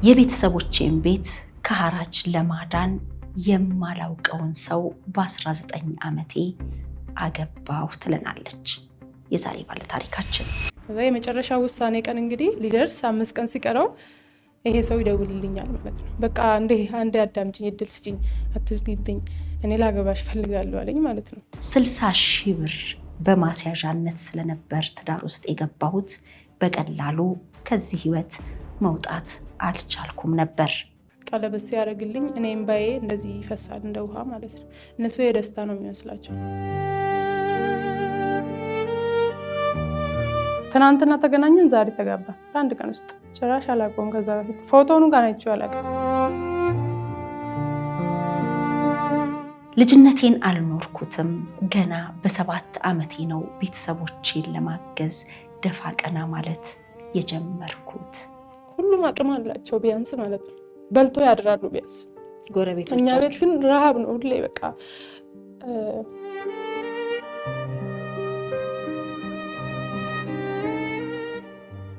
የቤተሰቦቼን ቤት ከሐራጅ ለማዳን የማላውቀውን ሰው በ19 ዓመቴ አገባው ትለናለች የዛሬ ባለ ታሪካችን። ከዛ የመጨረሻ ውሳኔ ቀን እንግዲህ ሊደርስ 5 ቀን ሲቀረው ይሄ ሰው ይደውልልኛል ማለት ነው። በቃ አንዴ አዳምጪኝ፣ እድል ስጪኝ፣ አትዝጊብኝ፣ እኔ ላገባሽ ፈልጋለሁ አለኝ ማለት ነው። 60,000 ብር በማስያዣነት ስለነበር ትዳር ውስጥ የገባሁት በቀላሉ ከዚህ ህይወት መውጣት አልቻልኩም ነበር። ቀለበት ሲያደርግልኝ እኔ እምባዬ እንደዚህ ይፈሳል እንደ ውሃ ማለት ነው። እነሱ የደስታ ነው የሚመስላቸው። ትናንትና ተገናኘን፣ ዛሬ ተጋባን በአንድ ቀን ውስጥ። ጭራሽ አላውቀውም። ከዛ በፊት ፎቶውን ጋር አይቼው አላውቅም። ልጅነቴን አልኖርኩትም። ገና በ7 ዓመቴ ነው ቤተሰቦቼን ለማገዝ ደፋ ቀና ማለት የጀመርኩት። ሁሉም አቅም አላቸው ቢያንስ ማለት ነው። በልቶ ያድራሉ ቢያንስ። ጎረቤቶች እኛ ቤት ግን ረሃብ ነው ሁሌ።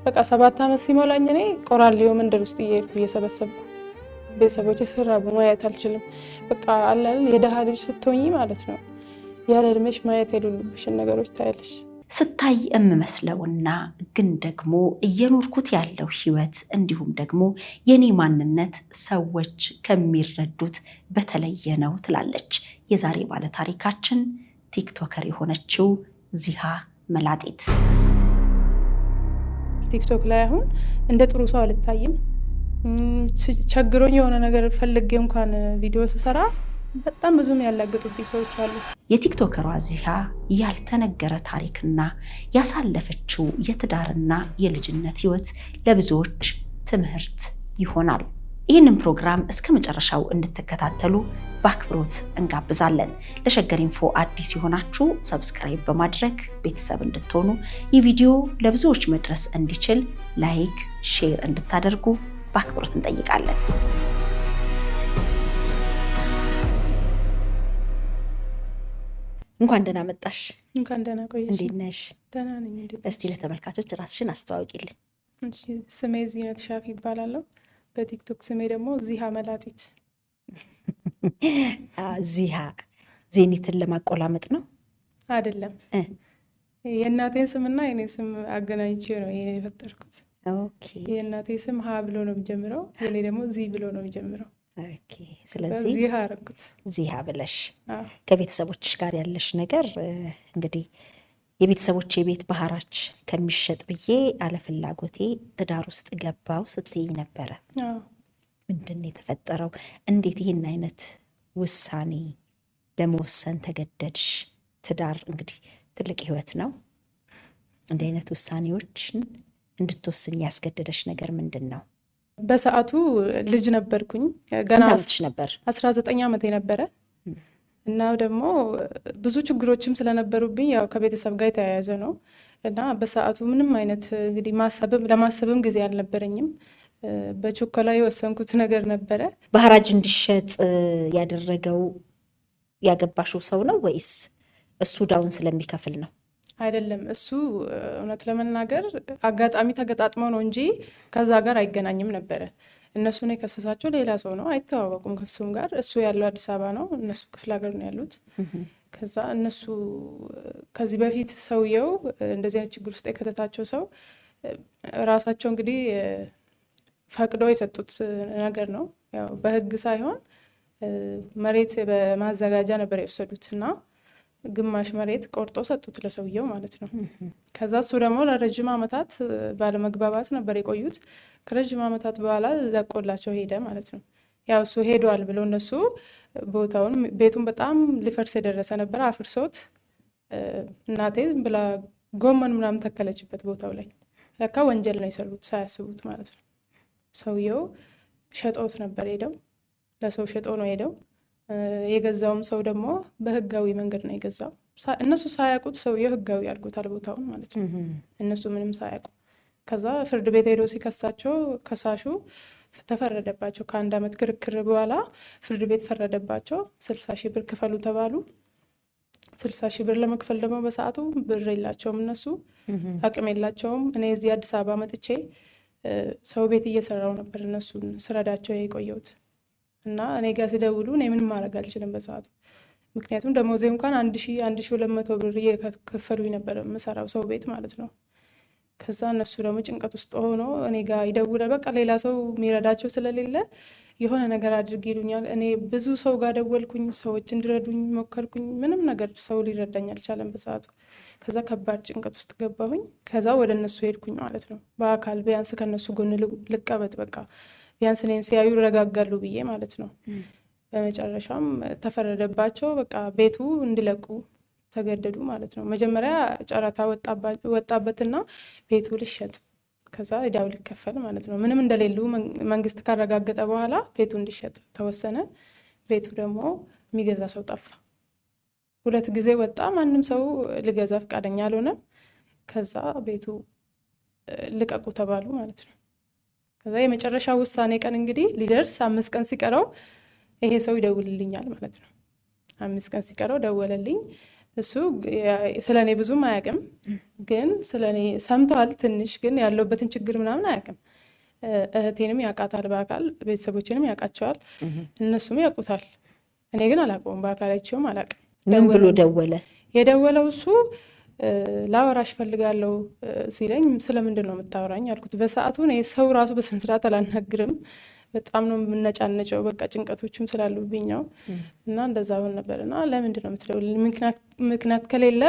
በቃ 7 ዓመት ሲሞላኝ እኔ ቆራሌው መንደር ውስጥ እየሄድኩ እየሰበሰብኩ ቤተሰቦቼ ሲራቡ ማየት አልችልም። በቃ አላል የደሃ ልጅ ስትሆኚ ማለት ነው ያለ እድሜሽ ማየት የሌሉብሽን ነገሮች ታያለሽ። ስታይ የምመስለውና ግን ደግሞ እየኖርኩት ያለው ህይወት እንዲሁም ደግሞ የኔ ማንነት ሰዎች ከሚረዱት በተለየ ነው ትላለች የዛሬ ባለ ታሪካችን ቲክቶከር የሆነችው ዚሃ መላጢት። ቲክቶክ ላይ አሁን እንደ ጥሩ ሰው አልታይም። ቸግሮኝ የሆነ ነገር ፈልጌ እንኳን ቪዲዮ ስሰራ በጣም ብዙም ያላገጡብኝ ሰዎች አሉ። የቲክቶከሯ ዚሃ ያልተነገረ ታሪክና ያሳለፈችው የትዳርና የልጅነት ህይወት ለብዙዎች ትምህርት ይሆናል። ይህንን ፕሮግራም እስከ መጨረሻው እንድትከታተሉ በአክብሮት እንጋብዛለን። ለሸገር ኢንፎ አዲስ የሆናችሁ ሰብስክራይብ በማድረግ ቤተሰብ እንድትሆኑ፣ ይህ ቪዲዮ ለብዙዎች መድረስ እንዲችል ላይክ፣ ሼር እንድታደርጉ በአክብሮት እንጠይቃለን። እንኳን ደህና መጣሽ። እንኳን ደህና ቆየሽ። እንዴት ነሽ? ደህና ነኝ። እስቲ ለተመልካቾች ራስሽን አስተዋውቂልኝ። እሺ፣ ስሜ ዚነት ሻፊ ይባላለሁ። በቲክቶክ ስሜ ደግሞ ዚሃ መላጢት። ዚሃ ዜኒትን ለማቆላመጥ ነው አይደለም? የእናቴን ስምና የኔ ስም አገናኝቼ ነው ይሄ የፈጠርኩት። ኦኬ። የእናቴ ስም ሀ ብሎ ነው የሚጀምረው፣ የኔ ደግሞ ዚ ብሎ ነው የሚጀምረው። ኦኬ። ስለዚህ ዚሃ አደረኩት። ዚሃ ብለሽ ከቤተሰቦችሽ ጋር ያለሽ ነገር እንግዲህ የቤተሰቦቼ ቤት በሐራጅ ከሚሸጥ ብዬ አለፍላጎቴ ትዳር ውስጥ ገባው ስትይ ነበረ። ምንድን ነው የተፈጠረው? እንዴት ይህን አይነት ውሳኔ ለመወሰን ተገደድሽ? ትዳር እንግዲህ ትልቅ ህይወት ነው። እንዲህ አይነት ውሳኔዎችን እንድትወስኝ ያስገደደሽ ነገር ምንድን ነው? በሰዓቱ ልጅ ነበርኩኝ። ገና ነበር? 19 ዓመቴ ነበረ እና ደግሞ ብዙ ችግሮችም ስለነበሩብኝ ያው ከቤተሰብ ጋር የተያያዘ ነው እና በሰዓቱ ምንም አይነት እንግዲህ ለማሰብም ጊዜ አልነበረኝም። በቾኮላ የወሰንኩት ነገር ነበረ። በሐራጅ እንዲሸጥ ያደረገው ያገባሽው ሰው ነው ወይስ እሱ ዳውን ስለሚከፍል ነው? አይደለም፣ እሱ እውነት ለመናገር አጋጣሚ ተገጣጥመው ነው እንጂ ከዛ ጋር አይገናኝም ነበረ። እነሱን የከሰሳቸው ሌላ ሰው ነው፣ አይተዋወቁም ከሱም ጋር። እሱ ያለው አዲስ አበባ ነው፣ እነሱ ክፍለ ሀገር ነው ያሉት። ከዛ እነሱ ከዚህ በፊት ሰውየው እንደዚህ አይነት ችግር ውስጥ የከተታቸው ሰው ራሳቸው እንግዲህ ፈቅዶ የሰጡት ነገር ነው። ያው በህግ ሳይሆን መሬት በማዘጋጃ ነበር የወሰዱት እና ግማሽ መሬት ቆርጦ ሰጡት ለሰውየው ማለት ነው። ከዛ እሱ ደግሞ ለረጅም ዓመታት ባለመግባባት ነበር የቆዩት። ከረጅም ዓመታት በኋላ ለቆላቸው ሄደ ማለት ነው። ያው እሱ ሄዷል ብለው እነሱ ቦታውን ቤቱን በጣም ሊፈርስ የደረሰ ነበር፣ አፍርሶት እናቴ ብላ ጎመን ምናምን ተከለችበት ቦታው ላይ። ለካ ወንጀል ነው የሰሩት ሳያስቡት ማለት ነው። ሰውየው ሸጦት ነበር ሄደው፣ ለሰው ሸጦ ነው ሄደው። የገዛውም ሰው ደግሞ በህጋዊ መንገድ ነው የገዛው። እነሱ ሳያውቁት ሰውየው ህጋዊ ያልኩታል ቦታውን ማለት ነው፣ እነሱ ምንም ሳያውቁ። ከዛ ፍርድ ቤት ሄዶ ሲከሳቸው ከሳሹ ተፈረደባቸው። ከ1 ዓመት ክርክር በኋላ ፍርድ ቤት ፈረደባቸው። 60,000 ብር ክፈሉ ተባሉ። 60,000 ብር ለመክፈል ደግሞ በሰዓቱ ብር የላቸውም፣ እነሱ አቅም የላቸውም። እኔ እዚህ አዲስ አበባ መጥቼ ሰው ቤት እየሰራው ነበር እነሱን ስረዳቸው የቆየሁት እና እኔ ጋር ሲደውሉ እኔ ምንም ማድረግ አልችልም በሰዓቱ። ምክንያቱም ደሞዜ እንኳን 1200 ብር እየከፈሉኝ ነበር የምሰራው ሰው ቤት ማለት ነው። ከዛ እነሱ ደግሞ ጭንቀት ውስጥ ሆኖ እኔ ጋር ይደውላል። በቃ ሌላ ሰው የሚረዳቸው ስለሌለ የሆነ ነገር አድርግ ይሉኛል። እኔ ብዙ ሰው ጋር ደወልኩኝ፣ ሰዎች እንዲረዱኝ ሞከርኩኝ። ምንም ነገር ሰው ሊረዳኝ አልቻለም በሰዓቱ። ከዛ ከባድ ጭንቀት ውስጥ ገባሁኝ። ከዛ ወደ እነሱ ሄድኩኝ ማለት ነው። በአካል ቢያንስ ከነሱ ጎን ልቀመጥ፣ በቃ ቢያንስ እኔን ሲያዩ ይረጋጋሉ ብዬ ማለት ነው። በመጨረሻም ተፈረደባቸው። በቃ ቤቱ እንዲለቁ ተገደዱ ማለት ነው። መጀመሪያ ጨረታ ወጣበትና ቤቱ ልሸጥ፣ ከዛ እዳው ሊከፈል ማለት ነው። ምንም እንደሌሉ መንግስት ካረጋገጠ በኋላ ቤቱ እንዲሸጥ ተወሰነ። ቤቱ ደግሞ የሚገዛ ሰው ጠፋ። 2 ጊዜ ወጣ፣ ማንም ሰው ሊገዛ ፈቃደኛ አልሆነም። ከዛ ቤቱ ልቀቁ ተባሉ ማለት ነው። ከዛ የመጨረሻ ውሳኔ ቀን እንግዲህ ሊደርስ 5 ቀን ሲቀረው ይሄ ሰው ይደውልልኛል ማለት ነው። 5 ቀን ሲቀረው ደወለልኝ። እሱ ስለኔ ብዙም አያውቅም፣ ግን ስለኔ ሰምቷል ትንሽ፣ ግን ያለውበትን ችግር ምናምን አያውቅም። እህቴንም ያውቃታል በአካል፣ ቤተሰቦችንም ያውቃቸዋል፣ እነሱም ያውቁታል። እኔ ግን አላውቀውም፣ በአካላቸውም አላውቅም። ምን ብሎ ደወለ? የደወለው እሱ ላወራሽ ፈልጋለሁ ሲለኝ ስለምንድን ነው የምታወራኝ አልኩት። በሰዓቱ እኔ ሰው ራሱ በስነ ስርዓት አላናግርም፣ በጣም ነው የምነጫነጨው፣ በቃ ጭንቀቶችም ስላሉብኝ ነው። እና እንደዛ ሆን ነበር። እና ለምንድን ነው የምትደውልልኝ? ምክንያት ከሌለ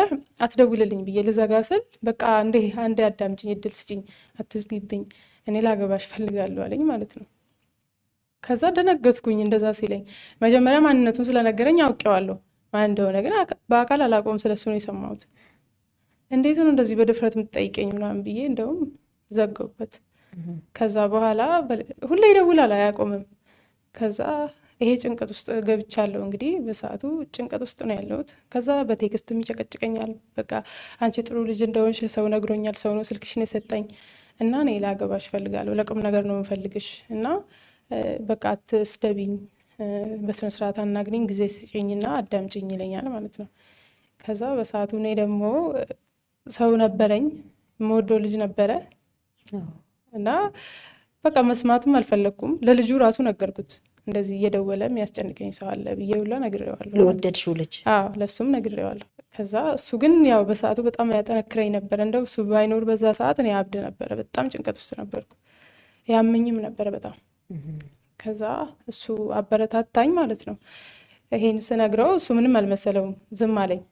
አትደውልልኝ ብዬ ልዘጋ ስል በቃ አንዴ አዳምጪኝ፣ እድል ስጪኝ፣ አትዝጊብኝ፣ እኔ ላገባሽ ፈልጋለሁ አለኝ ማለት ነው። ከዛ ደነገጥኩኝ እንደዛ ሲለኝ። መጀመሪያ ማንነቱን ስለነገረኝ አውቄዋለሁ ማን እንደሆነ፣ ግን በአካል አላውቀውም፣ ስለሱ ነው የሰማሁት። እንዴት ነው እንደዚህ በድፍረት የምትጠይቀኝ ምናምን ብዬ እንደውም ዘገውበት። ከዛ በኋላ ሁሌ ይደውላል አያቆምም። ከዛ ይሄ ጭንቀት ውስጥ ገብቻለሁ። እንግዲህ በሰዓቱ ጭንቀት ውስጥ ነው ያለሁት። ከዛ በቴክስትም ይጨቀጭቀኛል። በቃ አንቺ ጥሩ ልጅ እንደሆንሽ ሰው ነግሮኛል፣ ሰው ነው ስልክሽን የሰጠኝ እና እኔ ላገባሽ ፈልጋለሁ፣ ለቁም ነገር ነው የምፈልግሽ እና በቃ አትስደቢኝ፣ በስነ ስርዓት አናግሪኝ፣ ጊዜ ስጪኝና አዳምጪኝ ይለኛል ማለት ነው። ከዛ በሰዓቱ እኔ ደግሞ ሰው ነበረኝ፣ የምወደው ልጅ ነበረ እና በቃ መስማትም አልፈለግኩም። ለልጁ ራሱ ነገርኩት፣ እንደዚህ እየደወለ የሚያስጨንቀኝ ሰው አለ ብዬ ሁላ ነግሬዋለሁ። ለወደድሽው ልጅ? አዎ ለሱም ነግሬዋለሁ። ከዛ እሱ ግን ያው በሰዓቱ በጣም ያጠነክረኝ ነበር። እንደው እሱ ባይኖር በዛ ሰዓት እኔ አብድ ነበረ። በጣም ጭንቀት ውስጥ ነበርኩ፣ ያመኝም ነበረ በጣም። ከዛ እሱ አበረታታኝ ማለት ነው። ይሄን ስነግረው እሱ ምንም አልመሰለውም፣ ዝም አለኝ።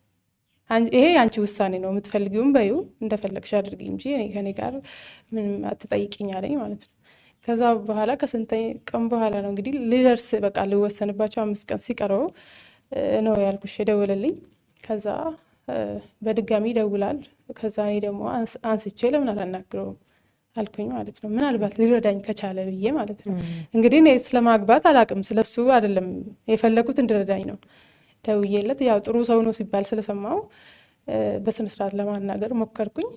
ይሄ የአንቺ ውሳኔ ነው፣ የምትፈልጊውም በዩ እንደፈለግሽ አድርጊ እንጂ ከኔ ጋር ምንም አትጠይቂኝ አለኝ ማለት ነው። ከዛ በኋላ ከስንት ቀን በኋላ ነው እንግዲህ ሊደርስ በቃ ሊወሰንባቸው 5 ቀን ሲቀረው ነው ያልኩሽ የደወለልኝ። ከዛ በድጋሚ ይደውላል። ከዛ እኔ ደግሞ አንስቼ ለምን አላናግረውም አልኩኝ ማለት ነው። ምናልባት ሊረዳኝ ከቻለ ብዬ ማለት ነው። እንግዲህ እኔ ስለማግባት አላቅም፣ ስለሱ አይደለም የፈለጉት እንዲረዳኝ ነው። ደውዬለት ያው ጥሩ ሰው ነው ሲባል ስለሰማው በስነስርዓት ለማናገር ሞከርኩኝ።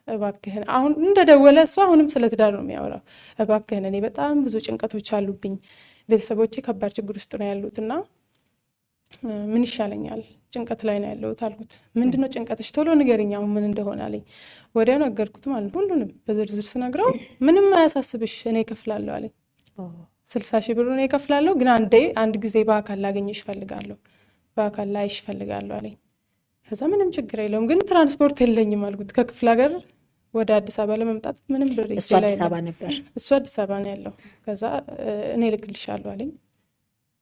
እባክህን አሁን እንደደወለ እሱ አሁንም ስለ ትዳር ነው የሚያወራው። እባክህን እኔ በጣም ብዙ ጭንቀቶች አሉብኝ፣ ቤተሰቦቼ ከባድ ችግር ውስጥ ነው ያሉት እና ምን ይሻለኛል? ጭንቀት ላይ ነው ያለሁት አልኩት። ምንድነው ጭንቀትሽ? ቶሎ ንገሪኝ አሁን ምን እንደሆነ አለኝ። ወዲያው ነገርኩት ማለት ሁሉንም በዝርዝር ስነግረው ምንም አያሳስብሽ እኔ እከፍላለሁ አለኝ። 60 ሺህ ብር እኔ እከፍላለሁ፣ ግን አንድ ጊዜ በአካል ላገኝሽ እፈልጋለሁ፣ በአካል ላይሽ እፈልጋለሁ አለኝ። ከዛ ምንም ችግር የለውም ግን ትራንስፖርት የለኝም አልኩት። ከክፍለ ሀገር ወደ አዲስ አበባ ለመምጣት ምንም ብር እሱ አዲስ አበባ ነበር፣ እሱ አዲስ አበባ ነው ያለው። ከዛ እኔ እልክልሻለሁ አለኝ።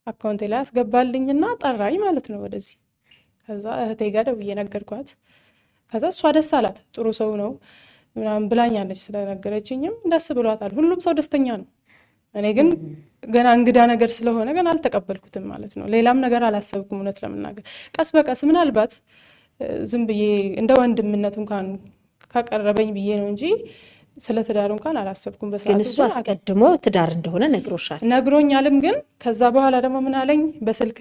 አካውንቴ ላይ አስገባልኝና ጠራኝ ማለት ነው ወደዚህ። ከዛ እህቴ ጋር ደውዬ ነገርኳት። ከዛ እሷ ደስ አላት፣ ጥሩ ሰው ነው ምናምን ብላኛለች። ስለነገረችኝም ደስ ብሏታል። ሁሉም ሰው ደስተኛ ነው። እኔ ግን ገና እንግዳ ነገር ስለሆነ ገና አልተቀበልኩትም ማለት ነው። ሌላም ነገር አላሰብኩም እውነት ለመናገር። ቀስ በቀስ ምናልባት ዝም ብዬ እንደ ወንድምነት እንኳን ካቀረበኝ ብዬ ነው እንጂ ስለ ትዳሩ እንኳን አላሰብኩም። ግን እሱ አስቀድሞ ትዳር እንደሆነ ነግሮሻል? ነግሮኛልም። ግን ከዛ በኋላ ደግሞ ምን አለኝ፣ በስልክ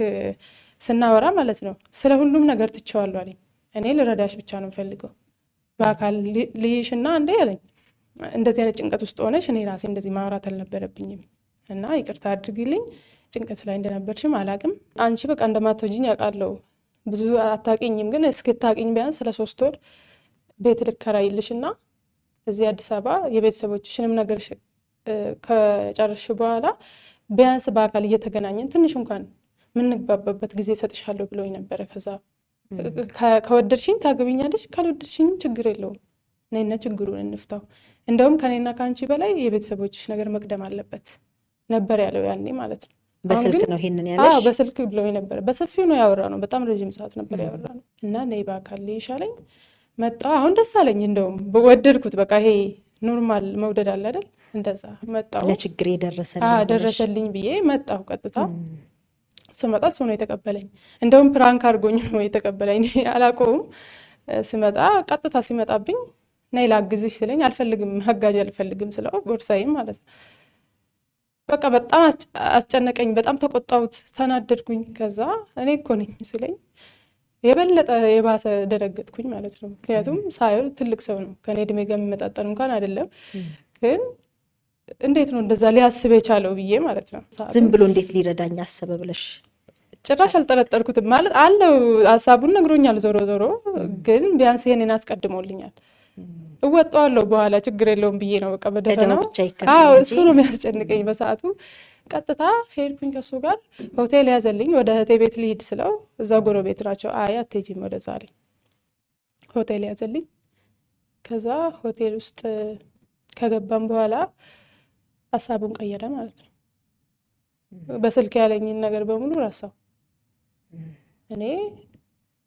ስናወራ ማለት ነው፣ ስለ ሁሉም ነገር ትቼዋለሁ አለኝ። እኔ ልረዳሽ ብቻ ነው የምፈልገው፣ በአካል ልይሽና እንዴ አለኝ፣ እንደዚህ አይነት ጭንቀት ውስጥ ሆነሽ እኔ ራሴ እንደዚህ ማውራት አልነበረብኝም እና ይቅርታ አድርጊልኝ፣ ጭንቀት ላይ እንደነበርሽም አላቅም። አንቺ በቃ እንደማትወጂኝ ያውቃለሁ፣ ብዙ አታውቂኝም፣ ግን እስክታውቂኝ ቢያንስ ስለ 3 ወር ቤት ልከራይልሽና እዚህ አዲስ አበባ የቤተሰቦችሽንም ነገር ከጨረስሽ በኋላ ቢያንስ በአካል እየተገናኘን ትንሽ እንኳን ምንግባባበት ጊዜ ሰጥሻለሁ ብሎኝ ነበረ። ከዛ ከወደድሽኝ ታገቢኛለሽ፣ ካልወደድሽኝም ችግር የለውም ነይና ችግሩን እንፍታው፣ እንደውም ከኔና ከአንቺ በላይ የቤተሰቦችሽ ነገር መቅደም አለበት ነበር ያለው ያኔ ማለት ነው። በስልክ ነው ይሄንን ያለሽ? አዎ በስልክ ብሎኝ ነበር። በሰፊው ነው ያወራ ነው፣ በጣም ረጅም ሰዓት ነበር ያወራ ነው። እና ነይ በአካል ይሻለኝ መጣ። አሁን ደስ አለኝ፣ እንደውም ወደድኩት። በቃ ይሄ ኖርማል መውደድ አለ አይደል? እንደዛ መጣው። ለችግር ደረሰልኝ ብዬ መጣሁ። ቀጥታ ስመጣ እሱ ነው የተቀበለኝ። እንደውም ፕራንክ አድርጎኝ ነው የተቀበለኝ፣ አላውቀውም። ስመጣ ቀጥታ ሲመጣብኝ ነይ ላግዝሽ ስለኝ አልፈልግም፣ አጋዥ አልፈልግም ስለው ቦርሳዬም ማለት ነው። በቃ በጣም አስጨነቀኝ፣ በጣም ተቆጣሁት፣ ተናደድኩኝ። ከዛ እኔ እኮ ነኝ ስለኝ የበለጠ የባሰ ደረገጥኩኝ ማለት ነው። ምክንያቱም ሳይሆን ትልቅ ሰው ነው፣ ከኔ እድሜ ጋር የሚመጣጠን እንኳን አይደለም። ግን እንዴት ነው እንደዛ ሊያስብ የቻለው ብዬ ማለት ነው። ዝም ብሎ እንዴት ሊረዳኝ አሰበ ብለሽ? ጭራሽ አልጠረጠርኩትም ማለት አለው፣ ሀሳቡን ነግሮኛል። ዞሮ ዞሮ ግን ቢያንስ ይሄንን አስቀድሞልኛል። እወጣዋለሁ በኋላ ችግር የለውም ብዬ ነው በቃ በደረናው። እሱ ነው የሚያስጨንቀኝ በሰዓቱ። ቀጥታ ሄድኩኝ ከሱ ጋር ሆቴል ያዘልኝ። ወደ እህቴ ቤት ልሂድ ስለው እዛ ጎረቤት ናቸው። አይ አትሄጂም ወደዛ አለኝ። ሆቴል ያዘልኝ። ከዛ ሆቴል ውስጥ ከገባም በኋላ ሀሳቡን ቀየረ ማለት ነው። በስልክ ያለኝን ነገር በሙሉ ረሳው። እኔ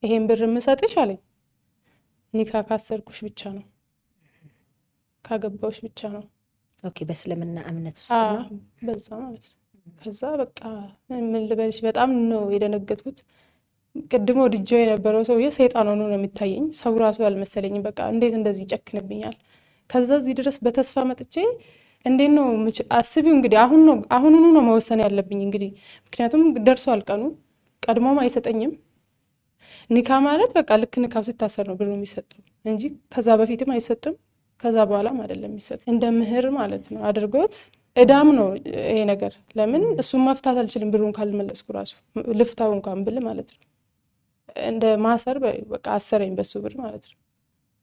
ይሄን ብር የምሰጥሽ አለኝ ኒካ ካሰርኩሽ ብቻ ነው፣ ካገባውሽ ብቻ ነው። ኦኬ፣ በእስልምና እምነት ውስጥ ነው በዛ ማለት ነው። ከዛ በቃ ምን ልበልሽ በጣም ነው የደነገጥኩት። ቅድሞ ወድጄው የነበረው ሰውዬ ሰይጣን ሆኖ ነው የሚታየኝ። ሰው ራሱ አልመሰለኝም። በቃ እንዴት እንደዚህ ይጨክንብኛል? ከዛ እዚህ ድረስ በተስፋ መጥቼ እንዴት ነው አስቢው እንግዲህ አሁኑኑ ነው መወሰን ያለብኝ እንግዲህ። ምክንያቱም ደርሷል ቀኑ፣ ቀድሞም አይሰጠኝም። ኒካ ማለት በቃ ልክ ኒካው ሲታሰር ነው ብሩ የሚሰጠው እንጂ ከዛ በፊትም አይሰጥም፣ ከዛ በኋላም አይደለም የሚሰጥ። እንደ ምህር ማለት ነው አድርጎት። እዳም ነው ይሄ ነገር። ለምን እሱን መፍታት አልችልም ብሩን ካልመለስኩ ራሱ ልፍታው እንኳን ብል ማለት ነው። እንደ ማሰር በቃ አሰረኝ በሱ ብር ማለት ነው።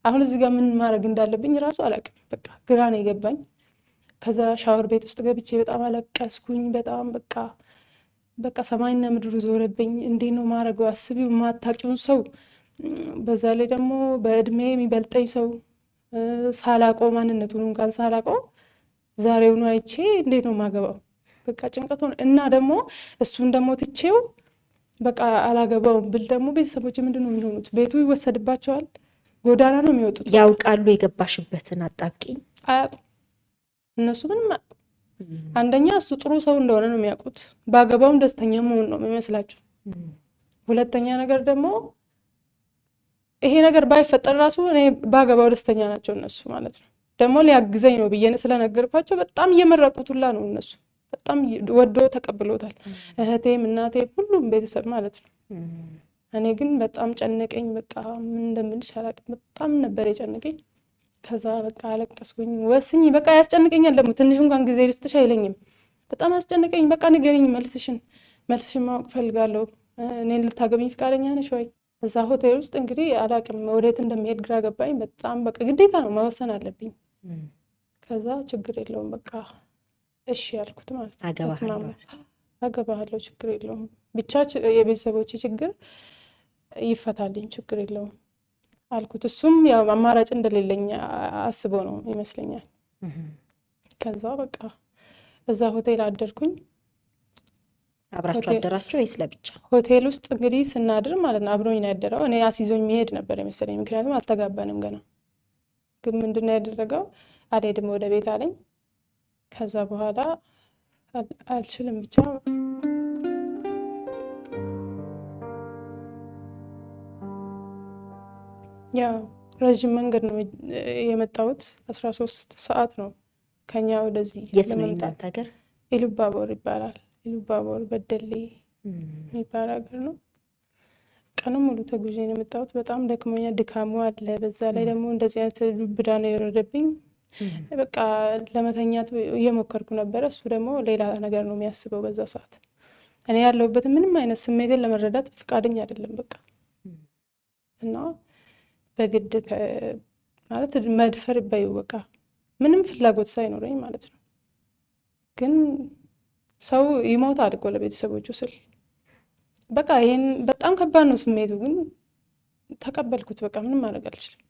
አሁን እዚህ ጋር ምን ማድረግ እንዳለብኝ ራሱ አላውቅም። በቃ ግራ ነው የገባኝ። ከዛ ሻወር ቤት ውስጥ ገብቼ በጣም አለቀስኩኝ። በጣም በቃ ሰማይና ምድሩ ዞረብኝ። እንዴት ነው ማድረገው? አስቢው የማታውቂውን ሰው፣ በዛ ላይ ደግሞ በእድሜ የሚበልጠኝ ሰው ሳላውቀው፣ ማንነቱን እንኳን ሳላውቀው ዛሬውኑ አይቼ እንዴት ነው ማገባው? በቃ ጭንቀት ሆነ እና ደግሞ እሱን ደግሞ ትቼው በቃ አላገባውም ብል ደግሞ ቤተሰቦች ምንድን ነው የሚሆኑት? ቤቱ ይወሰድባቸዋል፣ ጎዳና ነው የሚወጡት። ያውቃሉ የገባሽበትን አጣብቂኝ? አያውቁም እነሱ ምንም አያውቁም። አንደኛ እሱ ጥሩ ሰው እንደሆነ ነው የሚያውቁት፣ ባገባውም ደስተኛ መሆን ነው የሚመስላቸው። ሁለተኛ ነገር ደግሞ ይሄ ነገር ባይፈጠር ራሱ እኔ ባገባው ደስተኛ ናቸው እነሱ ማለት ነው። ደግሞ ሊያግዘኝ ነው ብዬ ስለነገርኳቸው በጣም እየመረቁት ሁላ ነው እነሱ። በጣም ወዶ ተቀብሎታል። እህቴም እናቴም ሁሉም ቤተሰብ ማለት ነው። እኔ ግን በጣም ጨነቀኝ። በቃ ምን እንደምልሽ አላውቅም። በጣም ነበር የጨነቀኝ። ከዛ በቃ አለቀስኩኝ። ወስኝ በቃ ያስጨንቀኛል ደግሞ ትንሽ እንኳን ጊዜ ልስጥሽ አይለኝም። በጣም አስጨንቀኝ። በቃ ንገሪኝ፣ መልስሽን ማወቅ ፈልጋለሁ። እኔን ልታገቢኝ ፍቃደኛ ነሽ ወይ? እዛ ሆቴል ውስጥ እንግዲህ አላውቅም ወዴት እንደሚሄድ ግራ ገባኝ። በጣም በቃ ግዴታ ነው መወሰን አለብኝ። ከዛ ችግር የለውም በቃ እሺ ያልኩት ማለት ነው። አገባለሁ ችግር የለውም ብቻ የቤተሰቦች ችግር ይፈታልኝ ችግር የለውም አልኩት። እሱም ያው አማራጭ እንደሌለኝ አስቦ ነው ይመስለኛል። ከዛ በቃ እዛ ሆቴል አደርኩኝ። አብራችሁ አደራችሁ ወይስ ለብቻ? ሆቴል ውስጥ እንግዲህ ስናድር ማለት ነው አብሮኝ ነው ያደረው። እኔ አስይዞኝ መሄድ ነበር የመሰለኝ፣ ምክንያቱም አልተጋባንም ገና። ግን ምንድን ነው ያደረገው? አልሄድም ወደ ቤት አለኝ። ከዛ በኋላ አልችልም ብቻ ያው ረዥም መንገድ ነው የመጣሁት። 13 ሰዓት ነው ከኛ ወደዚህ። የት ነው የእናንተ ሀገር? ኢሉባቦር ይባላል። ኢሉባቦር በደሌ የሚባል ሀገር ነው። ቀኑን ሙሉ ተጉዤ ነው የመጣሁት። በጣም ደክሞኛል፣ ድካሙ አለ። በዛ ላይ ደግሞ እንደዚህ አይነት ዱብዳ ነው የወረደብኝ። በቃ ለመተኛት እየሞከርኩ ነበረ። እሱ ደግሞ ሌላ ነገር ነው የሚያስበው በዛ ሰዓት። እኔ ያለሁበትን ምንም አይነት ስሜትን ለመረዳት ፈቃደኛ አይደለም በቃ። እና በግድ ማለት መድፈር በይው በቃ ምንም ፍላጎት ሳይኖረኝ ማለት ነው። ግን ሰው ይሞታል እኮ ለቤተሰቦቹ ስል በቃ ይሄን በጣም ከባድ ነው ስሜቱ። ግን ተቀበልኩት። በቃ ምንም ማድረግ አልችልም።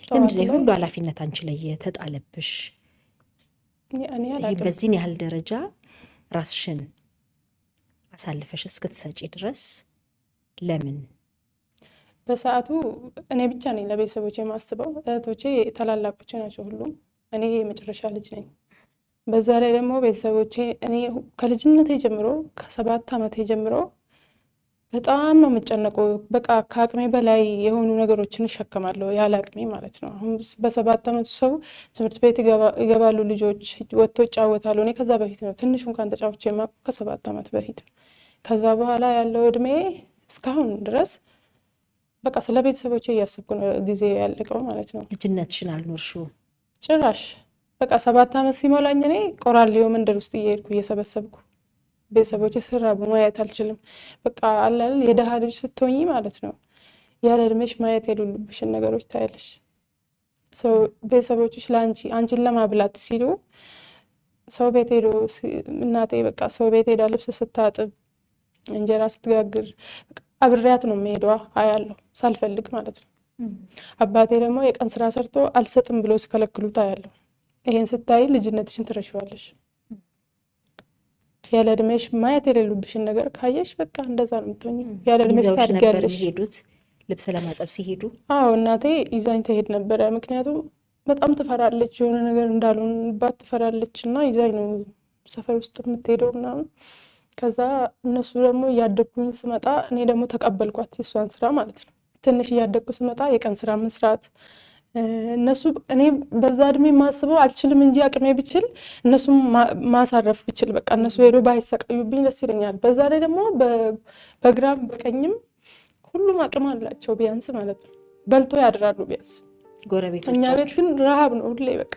ለምንድን ነው ሁሉ ኃላፊነት አንቺ ላይ የተጣለብሽ? እኔ አላውቅም። በዚህን ያህል ደረጃ ራስሽን አሳልፈሽ እስክትሰጪ ድረስ ለምን? በሰዓቱ እኔ ብቻ ነኝ ለቤተሰቦቼ የማስበው። እህቶቼ ታላላቆቼ ናቸው ሁሉም። እኔ የመጨረሻ ልጅ ነኝ። በዛ ላይ ደግሞ ቤተሰቦቼ እኔ ከልጅነቴ ጀምሮ ከ7 ዓመቴ ጀምሮ በጣም ነው የምጨነቀው። በቃ ከአቅሜ በላይ የሆኑ ነገሮችን እሸከማለሁ፣ ያለ አቅሜ ማለት ነው። አሁን በ7 ዓመቱ ሰው ትምህርት ቤት ይገባሉ ልጆች፣ ወጥቶ ይጫወታሉ። እኔ ከዛ በፊት ነው ትንሽ እንኳን ተጫውቼ የማውቀው ከ7 ዓመት በፊት ነው። ከዛ በኋላ ያለው እድሜ እስካሁን ድረስ በቃ ስለ ቤተሰቦቼ እያሰብኩ ነው ጊዜ ያለቀው ማለት ነው። ልጅነትሽን አልኖርሽው ጭራሽ። በቃ 7 ዓመት ሲሞላኝ እኔ ቆራሌው መንደር ውስጥ እየሄድኩ እየሰበሰብኩ ቤተሰቦቼ ስራቡ ማየት አልችልም። በቃ አላል የደሃ ልጅ ስትሆኚ ማለት ነው ያለ እድሜሽ ማየት የሌሉብሽን ነገሮች ታያለሽ። ሰው ቤተሰቦችሽ አንቺን ለማብላት ሲሉ ሰው ቤት ሄዶ እናቴ በቃ ሰው ቤት ሄዳ ልብስ ስታጥብ እንጀራ ስትጋግር አብሬያት ነው የምሄደዋ አያለሁ፣ ሳልፈልግ ማለት ነው። አባቴ ደግሞ የቀን ስራ ሰርቶ አልሰጥም ብሎ ሲከለክሉት አያለሁ። ይሄን ስታይ ልጅነትሽን ትረሺዋለሽ። ያለ እድሜሽ ማየት የሌሉብሽን ነገር ካየሽ በቃ እንደዛ ነው የምትሆኚው። ያለ እድሜሽ ታድጊያለሽ። ሄዱት ልብስ ለማጠብ ሲሄዱ አዎ እናቴ ይዛኝ ትሄድ ነበረ። ምክንያቱም በጣም ትፈራለች፣ የሆነ ነገር እንዳልሆንባት ትፈራለች እና ይዛኝ ነው ሰፈር ውስጥ የምትሄደው ምናምን። ከዛ እነሱ ደግሞ እያደግኩኝ ስመጣ እኔ ደግሞ ተቀበልኳት የእሷን ስራ ማለት ነው። ትንሽ እያደግኩ ስመጣ የቀን ስራ መስራት እነሱ እኔ በዛ እድሜ ማስበው አልችልም እንጂ አቅሜ ብችል እነሱም ማሳረፍ ብችል በቃ እነሱ ሄዶ ባይሰቃዩብኝ ደስ ይለኛል። በዛ ላይ ደግሞ በግራም በቀኝም ሁሉም አቅም አላቸው ቢያንስ ማለት ነው። በልቶ ያድራሉ ቢያንስ። ጎረቤቶች እኛ ቤት ግን ረሃብ ነው ሁሌ በቃ።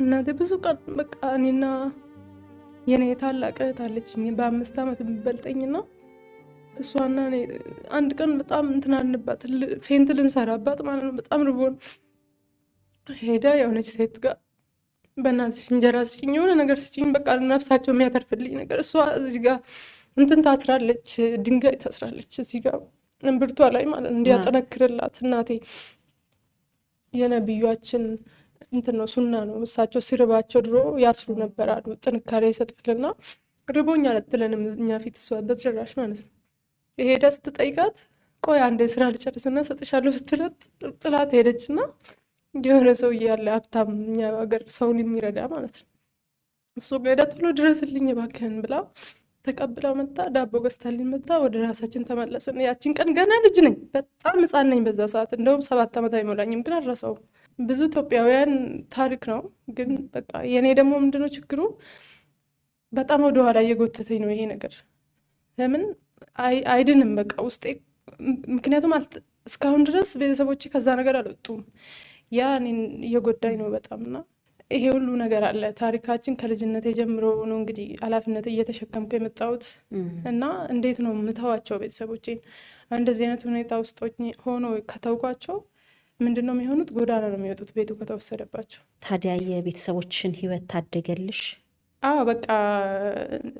እናቴ ብዙ ቀን በቃ እኔና የኔ ታላቅ እህት አለችኝ በ5 ዓመት የምትበልጠኝና እሷና እኔ አንድ ቀን በጣም እንትን አልንባት፣ ፌንት ልንሰራባት ማለት ነው። በጣም ርቦን ሄዳ የሆነች ሴት ጋር በእናትሽ እንጀራ ስጭኝ፣ የሆነ ነገር ስጭኝ፣ በቃ ነፍሳቸው የሚያተርፍልኝ ነገር። እሷ እዚህ ጋር እንትን ታስራለች፣ ድንጋይ ታስራለች እዚህ ጋር እምብርቷ ላይ ማለት እንዲያጠነክርላት። እናቴ የነብያችን እንትን ነው ሱና ነው። እሳቸው ሲርባቸው ድሮ ያስሩ ነበር አሉ፣ ጥንካሬ ይሰጣልና ርቦኛ አትለንም እኛ ፊት እሷ በጭራሽ ማለት ነው። ሄዳ ስትጠይቃት ቆይ አንዴ ስራ ልጨርስና ሰጥሻለሁ ስትላት ጥላት ሄደችና የሆነ ሰውዬ ያለ ሀብታም እኛ ሀገር ሰውን የሚረዳ ማለት ነው። እሱ ጋር ሄዳ ቶሎ ድረስልኝ እባክህን ብላ ተቀብላ መጣ፣ ዳቦ ገዝታልኝ መጣ። ወደ ራሳችን ተመለስን። ያችን ቀን ገና ልጅ ነኝ፣ በጣም ሕፃን ነኝ በዛ ሰዓት። እንደውም 7 ዓመት አይሞላኝም፣ ግን አልረሳውም። ብዙ ኢትዮጵያውያን ታሪክ ነው። ግን በቃ የኔ ደግሞ ምንድነው ችግሩ በጣም ወደኋላ እየጎተተኝ ነው ይሄ ነገር። ለምን አይድንም በቃ ውስጤ። ምክንያቱም እስካሁን ድረስ ቤተሰቦቼ ከዛ ነገር አልወጡም። ያ እኔን እየጎዳኝ ነው በጣም። እና ይሄ ሁሉ ነገር አለ። ታሪካችን ከልጅነት ጀምሮ ነው እንግዲህ ኃላፊነት እየተሸከምኩ የመጣሁት እና እንዴት ነው ምተዋቸው ቤተሰቦቼን? እንደዚህ አይነት ሁኔታ ውስጥ ሆኖ ከተውኳቸው ምንድን ነው የሚሆኑት? ጎዳና ነው የሚወጡት ቤቱ ከተወሰደባቸው። ታዲያ የቤተሰቦችን ህይወት ታደገልሽ? አዎ በቃ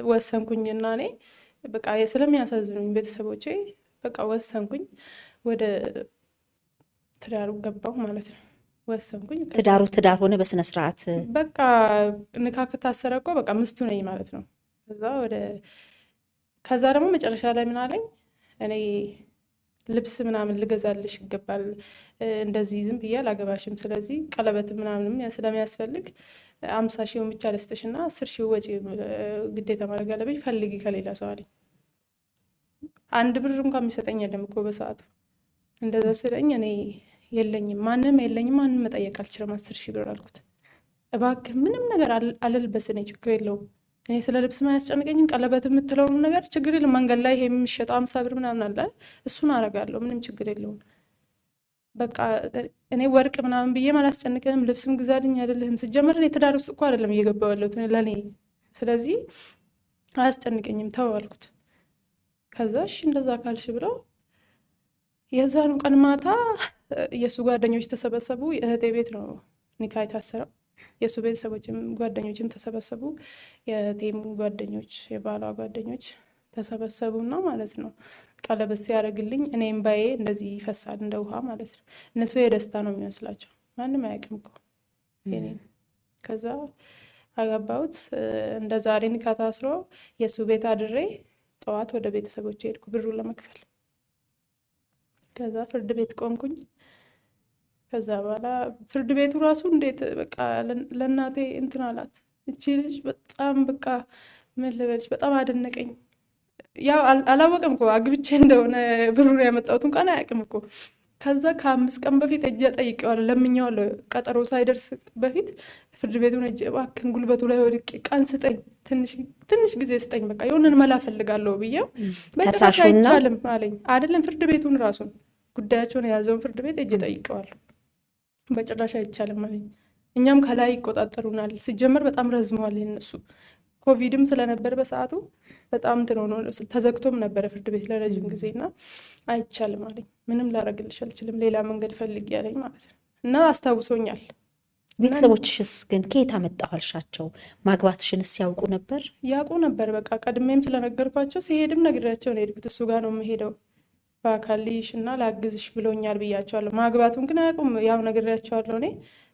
ወሰንኩኝና እኔ በቃ ስለሚያሳዝኑኝ ቤተሰቦቼ በቃ ወሰንኩኝ። ወደ ትዳሩ ገባሁ ማለት ነው። ወሰንኩኝ። ትዳር ሆነ በስነ ስርዓት በቃ ንካ ከታሰረ እኮ በቃ ምስቱ ነኝ ማለት ነው። ከዛ ደግሞ መጨረሻ ላይ ምን አለኝ፣ እኔ ልብስ ምናምን ልገዛልሽ ይገባል፣ እንደዚህ ዝም ብዬ አላገባሽም፣ ስለዚህ ቀለበት ምናምንም ስለሚያስፈልግ 50 ሺውን ብቻ ልስጥሽና 10 ሺው ወጪ ግዴታ ማድረግ አለብኝ፣ ፈልጊ ከሌላ ሰው አለኝ። 1 ብር እንኳን የሚሰጠኝ የለም እኮ በሰዓቱ። እንደዛ ስለኝ እኔ የለኝም፣ ማንም የለኝም፣ ማንም መጠየቅ አልችልም፣ 10 ሺህ ብር አልኩት። እባክህ ምንም ነገር አልልበስ፣ እኔ ችግር የለውም፣ እኔ ስለ ልብስ ማያስጨንቀኝም፣ ቀለበት የምትለውን ነገር ችግር የለም፣ መንገድ ላይ የሚሸጠው 50 ብር ምናምን አለ፣ እሱን አረጋለሁ፣ ምንም ችግር የለውም። በቃ እኔ ወርቅ ምናምን ብዬ አላስጨንቅህም፣ ልብስም ግዛልኝ አይደለህም። ስጀምር እኔ ትዳር ውስጥ እኮ አይደለም እየገባሁ ያለሁት ለእኔ፣ ስለዚህ አያስጨንቀኝም፣ ተው አልኩት። ከዛ እሺ እንደዛ ካልሽ ብለው የዛኑ ቀን ማታ የእሱ ጓደኞች ተሰበሰቡ። እህቴ ቤት ነው ኒካ የታሰረው። የእሱ ቤተሰቦችም ጓደኞችም ተሰበሰቡ። የእህቴም ጓደኞች የባሏ ጓደኞች ተሰበሰቡና ማለት ነው ቀለበት ሲያደርግልኝ እኔ እምባዬ እንደዚህ ይፈሳል እንደ ውሃ ማለት ነው። እነሱ የደስታ ነው የሚመስላቸው፣ ማንም አያውቅም እኮ የኔን። ከዛ አገባሁት። እንደ ዛሬ ኒካ ታስሮ የእሱ ቤት አድሬ ጠዋት ወደ ቤተሰቦች ሄድኩ ብሩን ለመክፈል። ከዛ ፍርድ ቤት ቆምኩኝ። ከዛ በኋላ ፍርድ ቤቱ ራሱ እንዴት በቃ ለእናቴ እንትን አላት። እቺ ልጅ በጣም በቃ ምን ልበልሽ በጣም አደነቀኝ። ያው አላወቅም እኮ አግብቼ እንደሆነ ብሩን ያመጣሁት እንኳን አያውቅም እኮ። ከዛ ከ5 ቀን በፊት እጄ ጠይቄዋለሁ፣ ለምኜዋለሁ። ቀጠሮ ሳይደርስ በፊት ፍርድ ቤቱን እጄ እባክህን ጉልበቱ ላይ ወድቄ ቀን ስጠኝ፣ ትንሽ ጊዜ ስጠኝ፣ በቃ የሆነን መላ ፈልጋለሁ ብዬው በጭራሽ አይቻልም አለኝ። አይደለም ፍርድ ቤቱን ራሱን ጉዳያቸውን የያዘውን ፍርድ ቤት እጄ ጠይቄዋለሁ፣ በጭራሽ አይቻልም አለኝ። እኛም ከላይ ይቆጣጠሩናል። ሲጀመር በጣም ረዝመዋል የነሱ። ኮቪድም ስለነበር በሰዓቱ በጣም ተዘግቶም ነበረ ፍርድ ቤት ለረጅም ጊዜ እና አይቻልም አለኝ። ምንም ላረግልሽ አልችልም፣ ሌላ መንገድ ፈልጊ ያለኝ ማለት ነው። እና አስታውሶኛል። ቤተሰቦችሽስ ግን ከየት አመጣኋልሻቸው? ማግባትሽንስ ያውቁ ነበር? ያውቁ ነበር። በቃ ቀድሜም ስለነገርኳቸው ሲሄድም ነግሬያቸው ነው የሄድኩት። እሱ ጋር ነው የምሄደው በአካል ልይሽ እና ላግዝሽ ብሎኛል ብያቸዋለሁ። ማግባቱን ግን አያውቁም። ያው ነግሬያቸዋለሁ እኔ።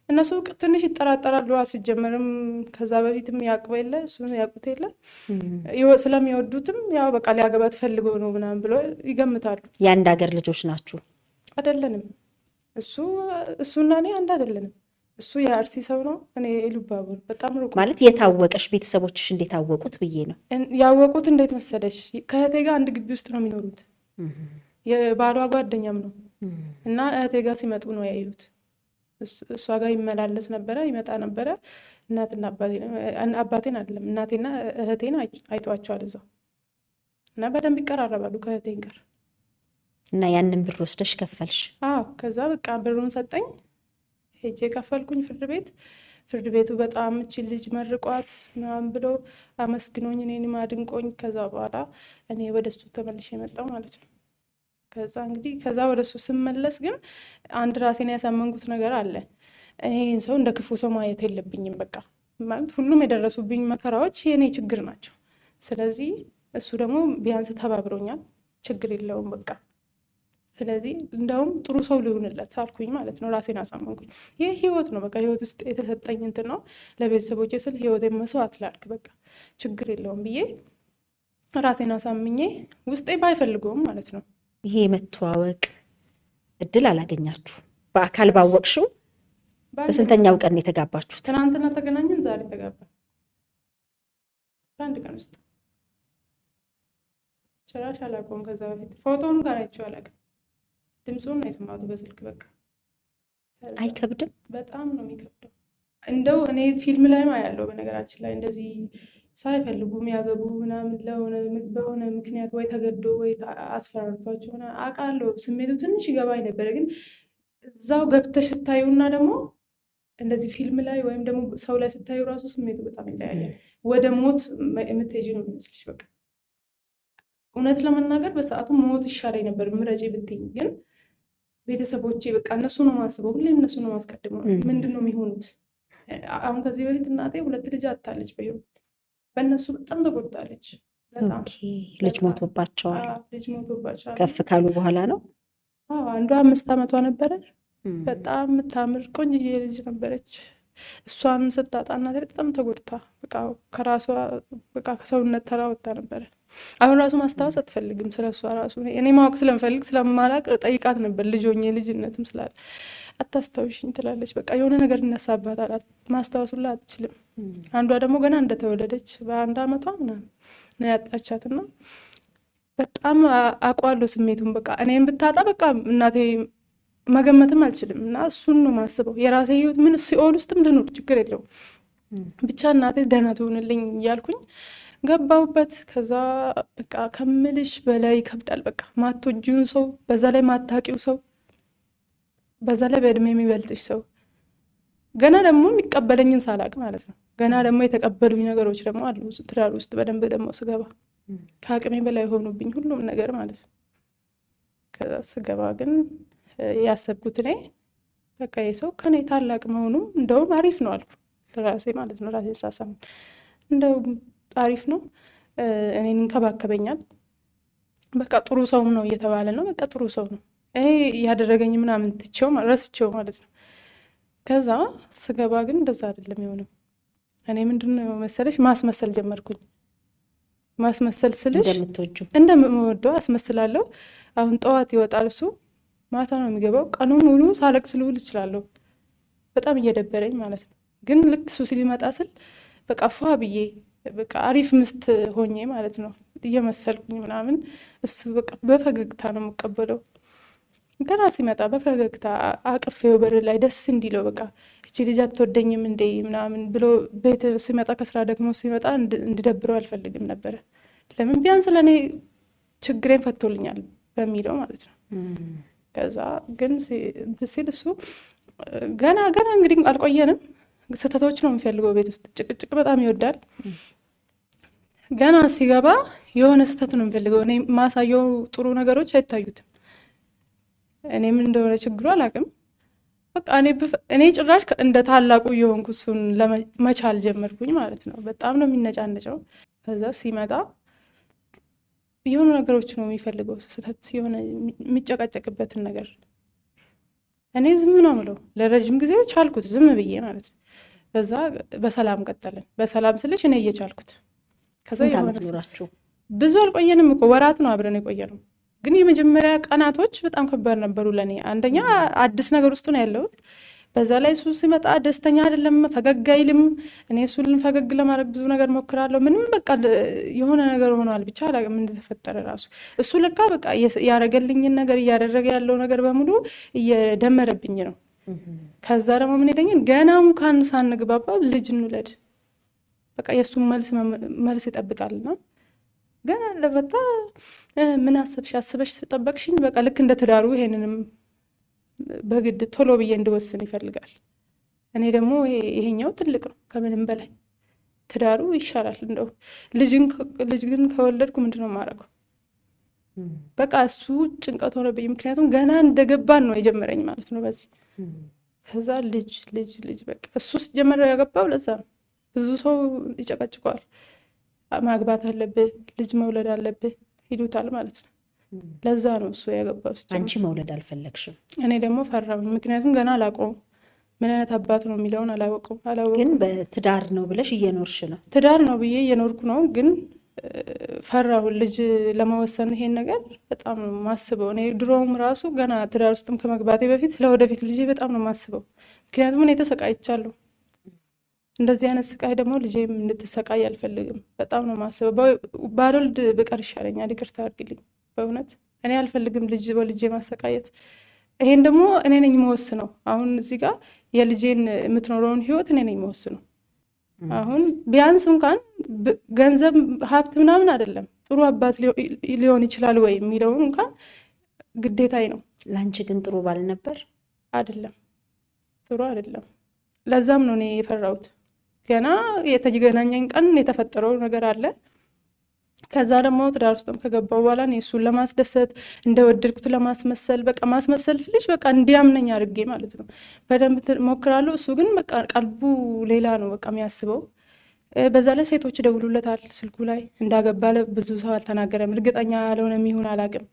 እነሱ ትንሽ ይጠራጠራሉ ሲጀመርም። ከዛ በፊትም ያውቁ የለ እሱ ያውቁት የለ ስለሚወዱትም ያው በቃ ሊያገባት ፈልጎ ነው ምናምን ብሎ ይገምታሉ። የአንድ ሀገር ልጆች ናችሁ? አይደለንም። እሱና እኔ አንድ አይደለንም። እሱ የአርሲ ሰው ነው፣ እኔ ኢሉባቡር በጣም ሩቅ ማለት። የታወቀሽ ቤተሰቦችሽ እንዴት አወቁት ብዬ ነው። ያወቁት እንዴት መሰለሽ? ከእህቴ ጋር አንድ ግቢ ውስጥ ነው የሚኖሩት። የባሏ ጓደኛም ነው እና እህቴ ጋር ሲመጡ ነው ያዩት። እሷ ጋር ይመላለስ ነበረ፣ ይመጣ ነበረ። እናትና አባቴን አይደለም እናቴና እህቴን አይተዋቸዋል እዛው እና በደንብ ይቀራረባሉ ከእህቴን ጋር። እና ያንን ብር ወስደሽ ከፈልሽ? አዎ። ከዛ በቃ ብሩን ሰጠኝ፣ ሄጄ ከፈልኩኝ ፍርድ ቤት። ፍርድ ቤቱ በጣም እቺ ልጅ መርቋት ምናምን ብሎ አመስግኖኝ እኔንም አድንቆኝ ከዛ በኋላ እኔ ወደ እሱ ተመልሼ የመጣው ማለት ነው። ከዛ እንግዲህ ከዛ ወደ እሱ ስመለስ ግን አንድ ራሴን ያሳመንኩት ነገር አለ። እኔ ይህን ሰው እንደ ክፉ ሰው ማየት የለብኝም። በቃ ማለት ሁሉም የደረሱብኝ መከራዎች የእኔ ችግር ናቸው። ስለዚህ እሱ ደግሞ ቢያንስ ተባብሮኛል፣ ችግር የለውም በቃ። ስለዚህ እንደውም ጥሩ ሰው ልሁንለት አልኩኝ ማለት ነው። ራሴን አሳመንኩኝ። ይህ ህይወት ነው በቃ፣ ህይወት ውስጥ የተሰጠኝ እንትን ነው። ለቤተሰቦቼ ስል ህይወቴን መስዋዕት ላድርግ በቃ ችግር የለውም ብዬ ራሴን አሳምኜ ውስጤ ባይፈልገውም ማለት ነው። ይሄ የመተዋወቅ እድል አላገኛችሁ? በአካል ባወቅሽው በስንተኛው ቀን የተጋባችሁት? ትናንትና ተገናኘን፣ ዛሬ ተጋባን በአንድ ቀን ውስጥ። ጭራሽ አላውቀውም ከዛ በፊት ፎቶውን ጋር አይቼው አላውቅም። ድምፁን ነው የሰማሁት በስልክ። በቃ አይከብድም? በጣም ነው የሚከብደው። እንደው እኔ ፊልም ላይ ያለው በነገራችን ላይ እንደዚህ ሳይፈልጉ የሚያገቡ ምናምን በሆነ ምክንያት ወይ ተገዶ ወይ አስፈራርቷቸው አውቃለሁ። ስሜቱ ትንሽ ይገባኝ ነበረ። ግን እዛው ገብተሽ ስታዩና ደግሞ እንደዚህ ፊልም ላይ ወይም ደግሞ ሰው ላይ ስታዩ ራሱ ስሜቱ በጣም ይለያያል። ወደ ሞት የምትሄጂ ነው የሚመስልሽ። በቃ እውነት ለመናገር በሰዓቱ ሞት ይሻለኝ ነበር ምረጪ ብትይኝ። ግን ቤተሰቦቼ በቃ እነሱ ነው ማስበው፣ ሁሌም እነሱ ነው ማስቀድመው። ምንድን ነው የሚሆኑት? አሁን ከዚህ በፊት እናቴ 2 ልጅ አታለች በህይወት። በእነሱ በጣም ተጎድታለች። ልጅ ሞቶባቸዋል። ልጅ ሞቶባቸዋል። ከፍ ካሉ በኋላ ነው። አንዷ 5 ዓመቷ ነበረ። በጣም የምታምር ቆንጅዬ ልጅ ነበረች። እሷን ስታጣ እናቴ በጣም ተጎድታ በቃ ከራሷ በቃ ከሰውነት ተራ ወጣ ነበረ። አሁን ራሱ ማስታወስ አትፈልግም ስለ እሷ ራሱ። እኔ ማወቅ ስለምፈልግ ስለማላቅ ጠይቃት ነበር። ልጆኜ ልጅነትም ስላለ አታስታውሽኝ ትላለች። በቃ የሆነ ነገር እነሳባታል፣ ማስታወሱላ አትችልም። አንዷ ደግሞ ገና እንደተወለደች በ1 ዓመቷ ምናምን ነው ያጣቻትና በጣም አውቀዋለሁ ስሜቱን። በቃ እኔን ብታጣ በቃ እናቴ መገመትም አልችልም። እና እሱን ነው ማስበው። የራሴ ህይወት ምን ሲኦል ውስጥም ልኖር ችግር የለውም ብቻ እናቴ ደህና ትሆንልኝ እያልኩኝ ገባሁበት። ከዛ በቃ ከምልሽ በላይ ይከብዳል። በቃ ማትወጂውን ሰው፣ በዛ ላይ ማታቂው ሰው፣ በዛ ላይ በእድሜ የሚበልጥሽ ሰው፣ ገና ደግሞ የሚቀበለኝን ሳላቅ ማለት ነው። ገና ደግሞ የተቀበሉኝ ነገሮች ደግሞ አሉ ትዳር ውስጥ በደንብ ደግሞ ስገባ ከአቅሜ በላይ ሆኑብኝ ሁሉም ነገር ማለት ነው። ከዛ ስገባ ግን ያሰብኩት እኔ በቃ የሰው ከኔ ታላቅ መሆኑ እንደውም አሪፍ ነው አልኩ ለራሴ ማለት ነው። ራሴ ሳሳም እንደው አሪፍ ነው፣ እኔን እንከባከበኛል፣ በቃ ጥሩ ሰውም ነው እየተባለ ነው። በቃ ጥሩ ሰው ነው ይሄ ያደረገኝ ምናምን ትቼው ረስቼው ማለት ነው። ከዛ ስገባ ግን እንደዛ አይደለም የሆነው። እኔ ምንድነው መሰለሽ ማስመሰል ጀመርኩኝ። ማስመሰል ስልሽ እንደምወደው አስመስላለሁ። አሁን ጠዋት ይወጣል እሱ፣ ማታ ነው የሚገባው። ቀኑን ሙሉ ሳለቅስ ልውል እችላለሁ፣ በጣም እየደበረኝ ማለት ነው። ግን ልክ እሱ ሲመጣ ስል በቃ ፏ ብዬ በቃ አሪፍ ምስት ሆኜ ማለት ነው እየመሰልኩኝ ምናምን፣ እሱ በቃ በፈገግታ ነው የምቀበለው። ገና ሲመጣ በፈገግታ አቅፌው በር ላይ ደስ እንዲለው በቃ እቺ ልጅ አትወደኝም እንዴ ምናምን ብሎ ቤት ሲመጣ ከስራ ደግሞ ሲመጣ እንድደብረው አልፈልግም ነበረ። ለምን ቢያንስ ለእኔ ችግሬን ፈቶልኛል በሚለው ማለት ነው። ከዛ ግን ሲል እሱ ገና እንግዲህ አልቆየንም፣ ስህተቶች ነው የሚፈልገው ቤት ውስጥ ጭቅጭቅ በጣም ይወዳል። ገና ሲገባ የሆነ ስህተት ነው የሚፈልገው። እኔ ማሳየው ጥሩ ነገሮች አይታዩትም። እኔ ምን እንደሆነ ችግሩ አላውቅም። በቃ እኔ ጭራሽ እንደ ታላቁ የሆንኩ እሱን መቻል ጀመርኩኝ ማለት ነው። በጣም ነው የሚነጫነጨው። ከዛ ሲመጣ የሆኑ ነገሮች ነው የሚፈልገው፣ ስህተት የሆነ የሚጨቃጨቅበትን ነገር። እኔ ዝም ነው ምለው፣ ለረጅም ጊዜ ቻልኩት ዝም ብዬ ማለት ነው። በዛ በሰላም ቀጠልን። በሰላም ስልሽ እኔ እየቻልኩት። ከዛ ብዙ አልቆየንም እኮ ወራት ነው አብረን የቆየነው። ግን የመጀመሪያ ቀናቶች በጣም ከባድ ነበሩ ለእኔ። አንደኛ አዲስ ነገር ውስጥ ነው ያለሁት። በዛ ላይ እሱ ሲመጣ ደስተኛ አይደለም፣ ፈገግ አይልም። እኔ እሱን ፈገግ ለማድረግ ብዙ ነገር ሞክራለሁ። ምንም በቃ የሆነ ነገር ሆኗል። ብቻ አላውቅም እንደተፈጠረ ራሱ። እሱ ለካ በቃ ያረገልኝን ነገር እያደረገ ያለው ነገር በሙሉ እየደመረብኝ ነው። ከዛ ደግሞ ምን ይለኛል፣ ገና እንኳን ሳንግባባ ልጅ እንውለድ፣ በቃ የእሱን መልስ ይጠብቃልና ገና ለበታ ምን አስበሽ ጠበቅሽኝ፣ በቃ ልክ እንደ ትዳሩ ይሄንንም በግድ ቶሎ ብዬ እንድወስን ይፈልጋል። እኔ ደግሞ ይሄኛው ትልቅ ነው ከምንም በላይ ትዳሩ ይሻላል። እንደው ልጅ ግን ከወለድኩ ምንድነው የማደርገው? በቃ እሱ ጭንቀት ሆነብኝ። ምክንያቱም ገና እንደገባን ነው የጀመረኝ ማለት ነው በዚህ። ከዛ ልጅ በቃ እሱ ሲጀመረ ያገባው ለዛ ነው። ብዙ ሰው ይጨቀጭቀዋል፣ ማግባት አለብህ፣ ልጅ መውለድ አለብህ ይሉታል ማለት ነው። ለዛ ነው እሱ ያገባው። አንቺ መውለድ አልፈለግሽም። እኔ ደግሞ ፈራሁኝ፣ ምክንያቱም ገና አላውቀውም፣ ምን አይነት አባት ነው የሚለውን አላወቀውም። ግን በትዳር ነው ብለሽ እየኖርሽ ነው? ትዳር ነው ብዬ እየኖርኩ ነው። ግን ፈራሁ ልጅ ለመወሰን። ይሄን ነገር በጣም ነው ማስበው። እኔ ድሮም ራሱ ገና ትዳር ውስጥም ከመግባቴ በፊት ስለወደፊት ልጄ በጣም ነው ማስበው። ምክንያቱም እኔ ተሰቃይቻለሁ። እንደዚህ አይነት ስቃይ ደግሞ ልጄም እንድትሰቃይ አልፈልግም። በጣም ነው ማስበው። ባልወልድ ብቀር ይሻለኛል። ይቅርታ አድርግልኝ በእውነት እኔ አልፈልግም ልጅ በልጄ ማሰቃየት። ይሄን ደግሞ እኔ ነኝ የምወስነው። አሁን እዚህ ጋር የልጄን የምትኖረውን ህይወት እኔ ነኝ የምወስነው። አሁን ቢያንስ እንኳን ገንዘብ ሀብት ምናምን አይደለም፣ ጥሩ አባት ሊሆን ይችላል ወይ የሚለውን እንኳን ግዴታዬ ነው። ለአንቺ ግን ጥሩ ባል ነበር? አይደለም፣ ጥሩ አይደለም። ለዛም ነው እኔ የፈራሁት። ገና የተገናኘን ቀን የተፈጠረው ነገር አለ። ከዛ ደግሞ ትዳር ውስጥም ከገባው በኋላ እኔ እሱን ለማስደሰት እንደወደድኩት ለማስመሰል፣ በቃ ማስመሰል ስልሽ በቃ እንዲያምነኝ አድርጌ ማለት ነው በደንብ ሞክራለሁ። እሱ ግን በቃ ቀልቡ ሌላ ነው በቃ የሚያስበው። በዛ ላይ ሴቶች ይደውሉለታል ስልኩ ላይ እንዳገባ። ብዙ ሰው አልተናገረም፣ እርግጠኛ ያልሆነ የሚሆን አላውቅም።